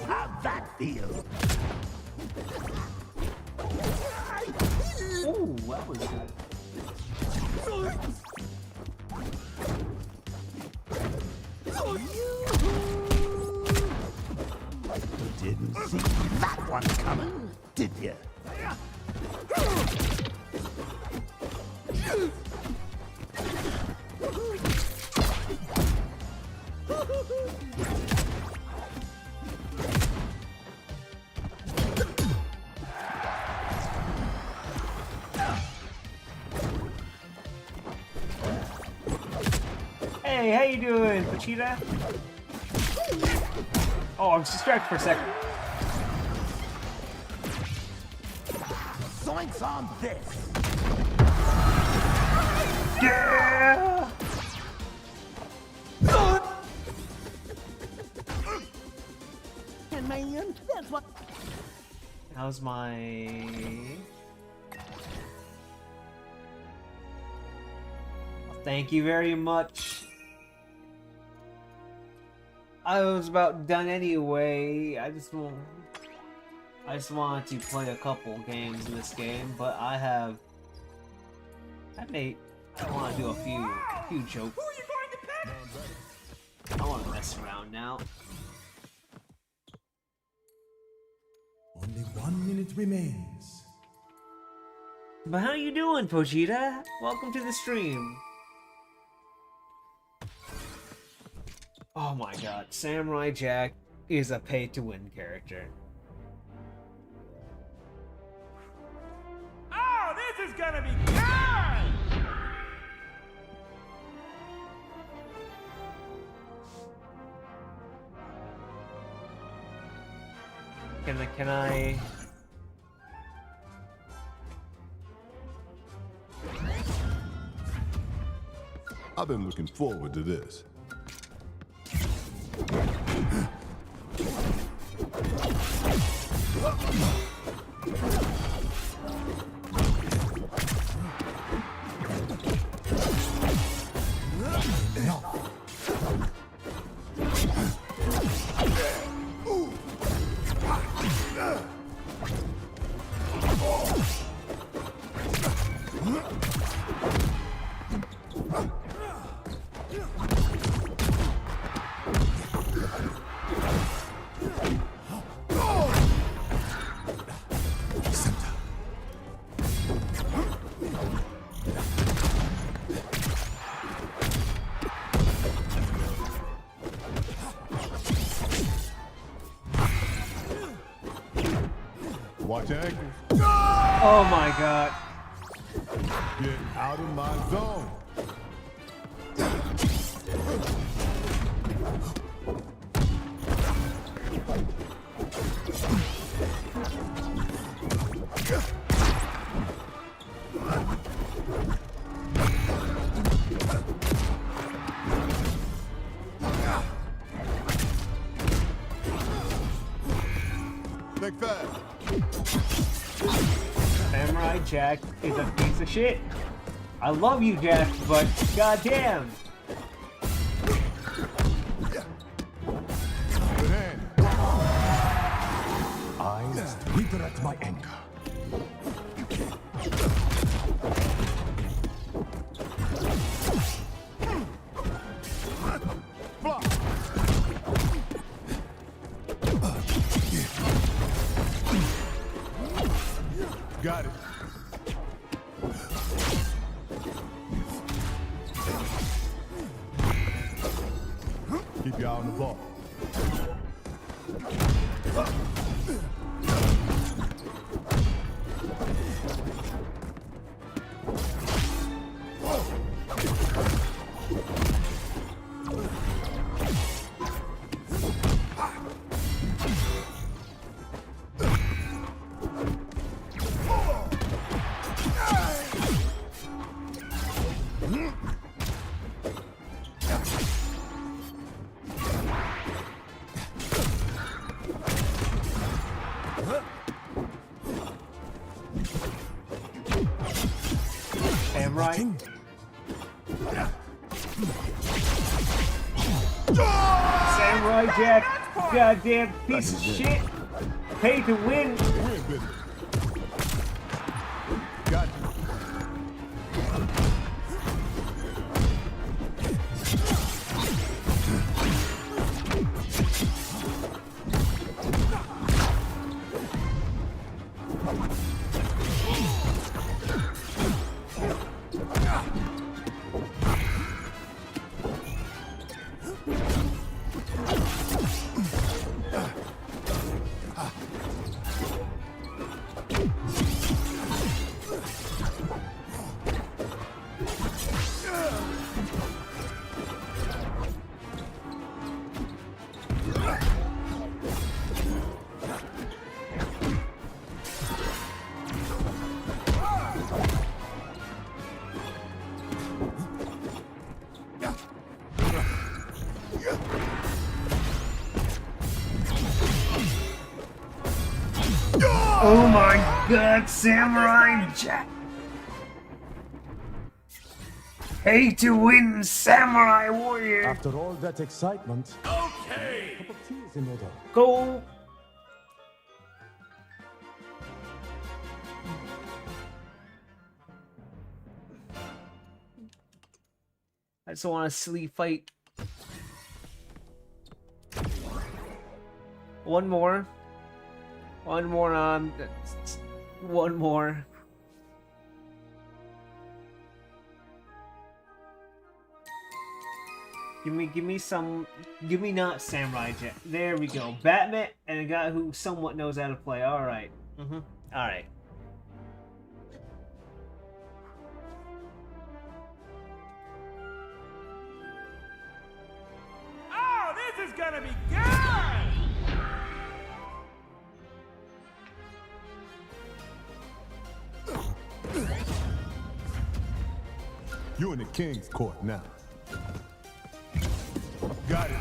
How'd that feel? Ooh, that was good. Didn't see that one coming, did you? Hey, how you doing, Pachita? Oh, I was distracted for a second. Zoinks on this! Yeah! And man, that's what. How's my... Thank you very much. I was about done anyway. I just wanted to play a couple games in this game, but I want to do a few jokes. I want to mess around now. Only 1 minute remains. But how you doing, Pogita? Welcome to the stream. Oh my god, Samurai Jack is a pay-to-win character. Oh, this is gonna be good! Can I... I've been looking forward to this. Watch ankles. Oh my god. Get out of my zone. Think fast. Samurai Jack is a piece of shit. I love you, Jack, but goddamn. Got it. Keep your eye on the ball. Samurai. Samurai Jack, goddamn piece of shit. Pay to win. Got you. Oh my god, Samurai Jack! Pay to win, Samurai Warrior! After all that excitement, Okay. a cup of tea is in order. Go! I just want to sleep fight. One more. One more on. One more. Give me not Samurai Jack. There we go. Batman and a guy who somewhat knows how to play. Alright. Alright. Oh, this is gonna be good! You in the king's court now. Got it.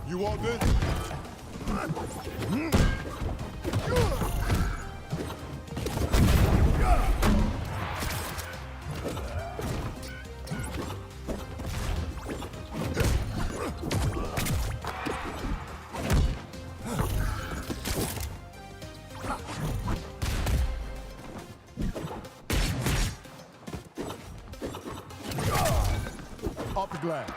You want this? Off the glass.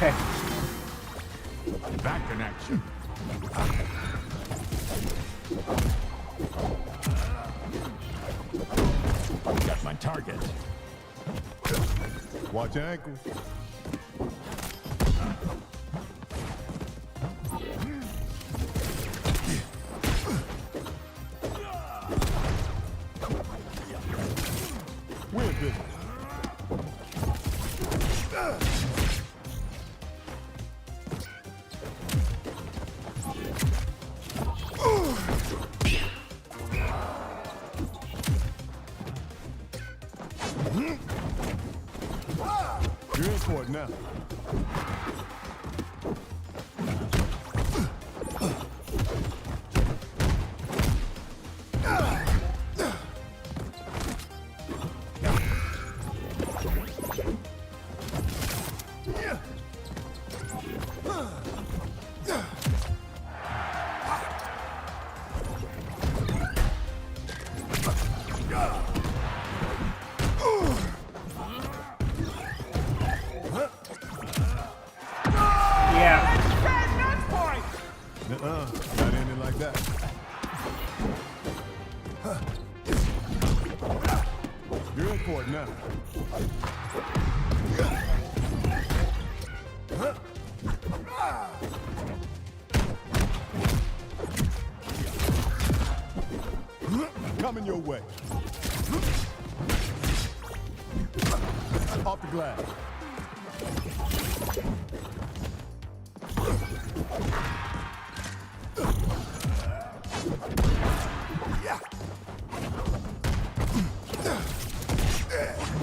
Okay. Back in action. Got my target. Watch your ankles. We're in business. You're in for it now. Not ending like that. You're in for it now. Coming your way. Off the glass.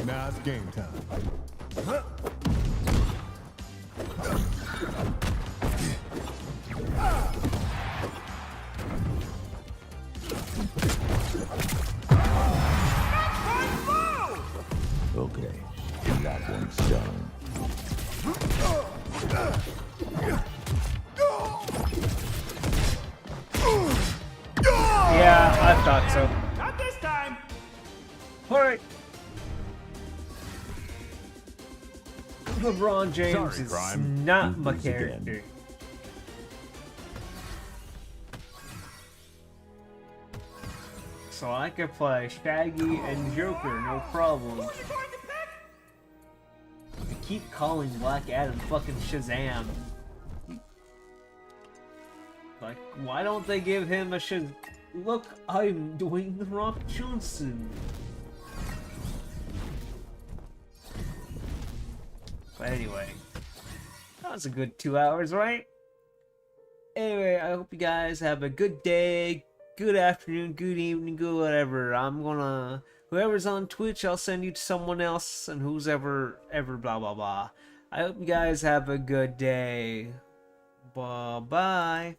Now it's game time. Okay, that one's done. Yeah, I thought so. Not this time. Alright. LeBron James Sorry, is Prime. not my Lose again. character. So I can play Shaggy and Joker, no problem. I keep calling Black Adam fucking Shazam. Like, why don't they give him a Shazam? Look, I'm doing the Rock Johnson. But anyway, that was a good 2 hours, right? Anyway, I hope you guys have a good day, good afternoon, good evening, good whatever. Whoever's on Twitch, I'll send you to someone else, and who's ever blah blah blah. I hope you guys have a good day. Bye bye.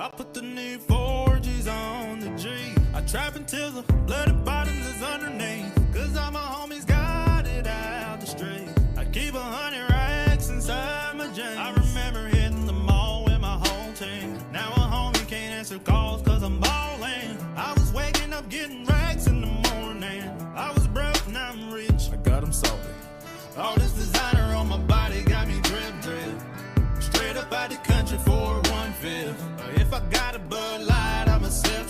I put the new 4Gs on the G. I trap until the bloody bottoms is underneath. Cause all my homies got it out the street. I keep 100 racks inside my jeans. I remember hitting the mall with my whole team. Now a homie can't answer calls cause I'm balling. I was waking up getting racks in the morning. I was broke, now I'm rich. I got 'em salty. All this designer on my body got me drip drip. Straight up out the country for 1/5. If I got a Bud Light, I'm a sip.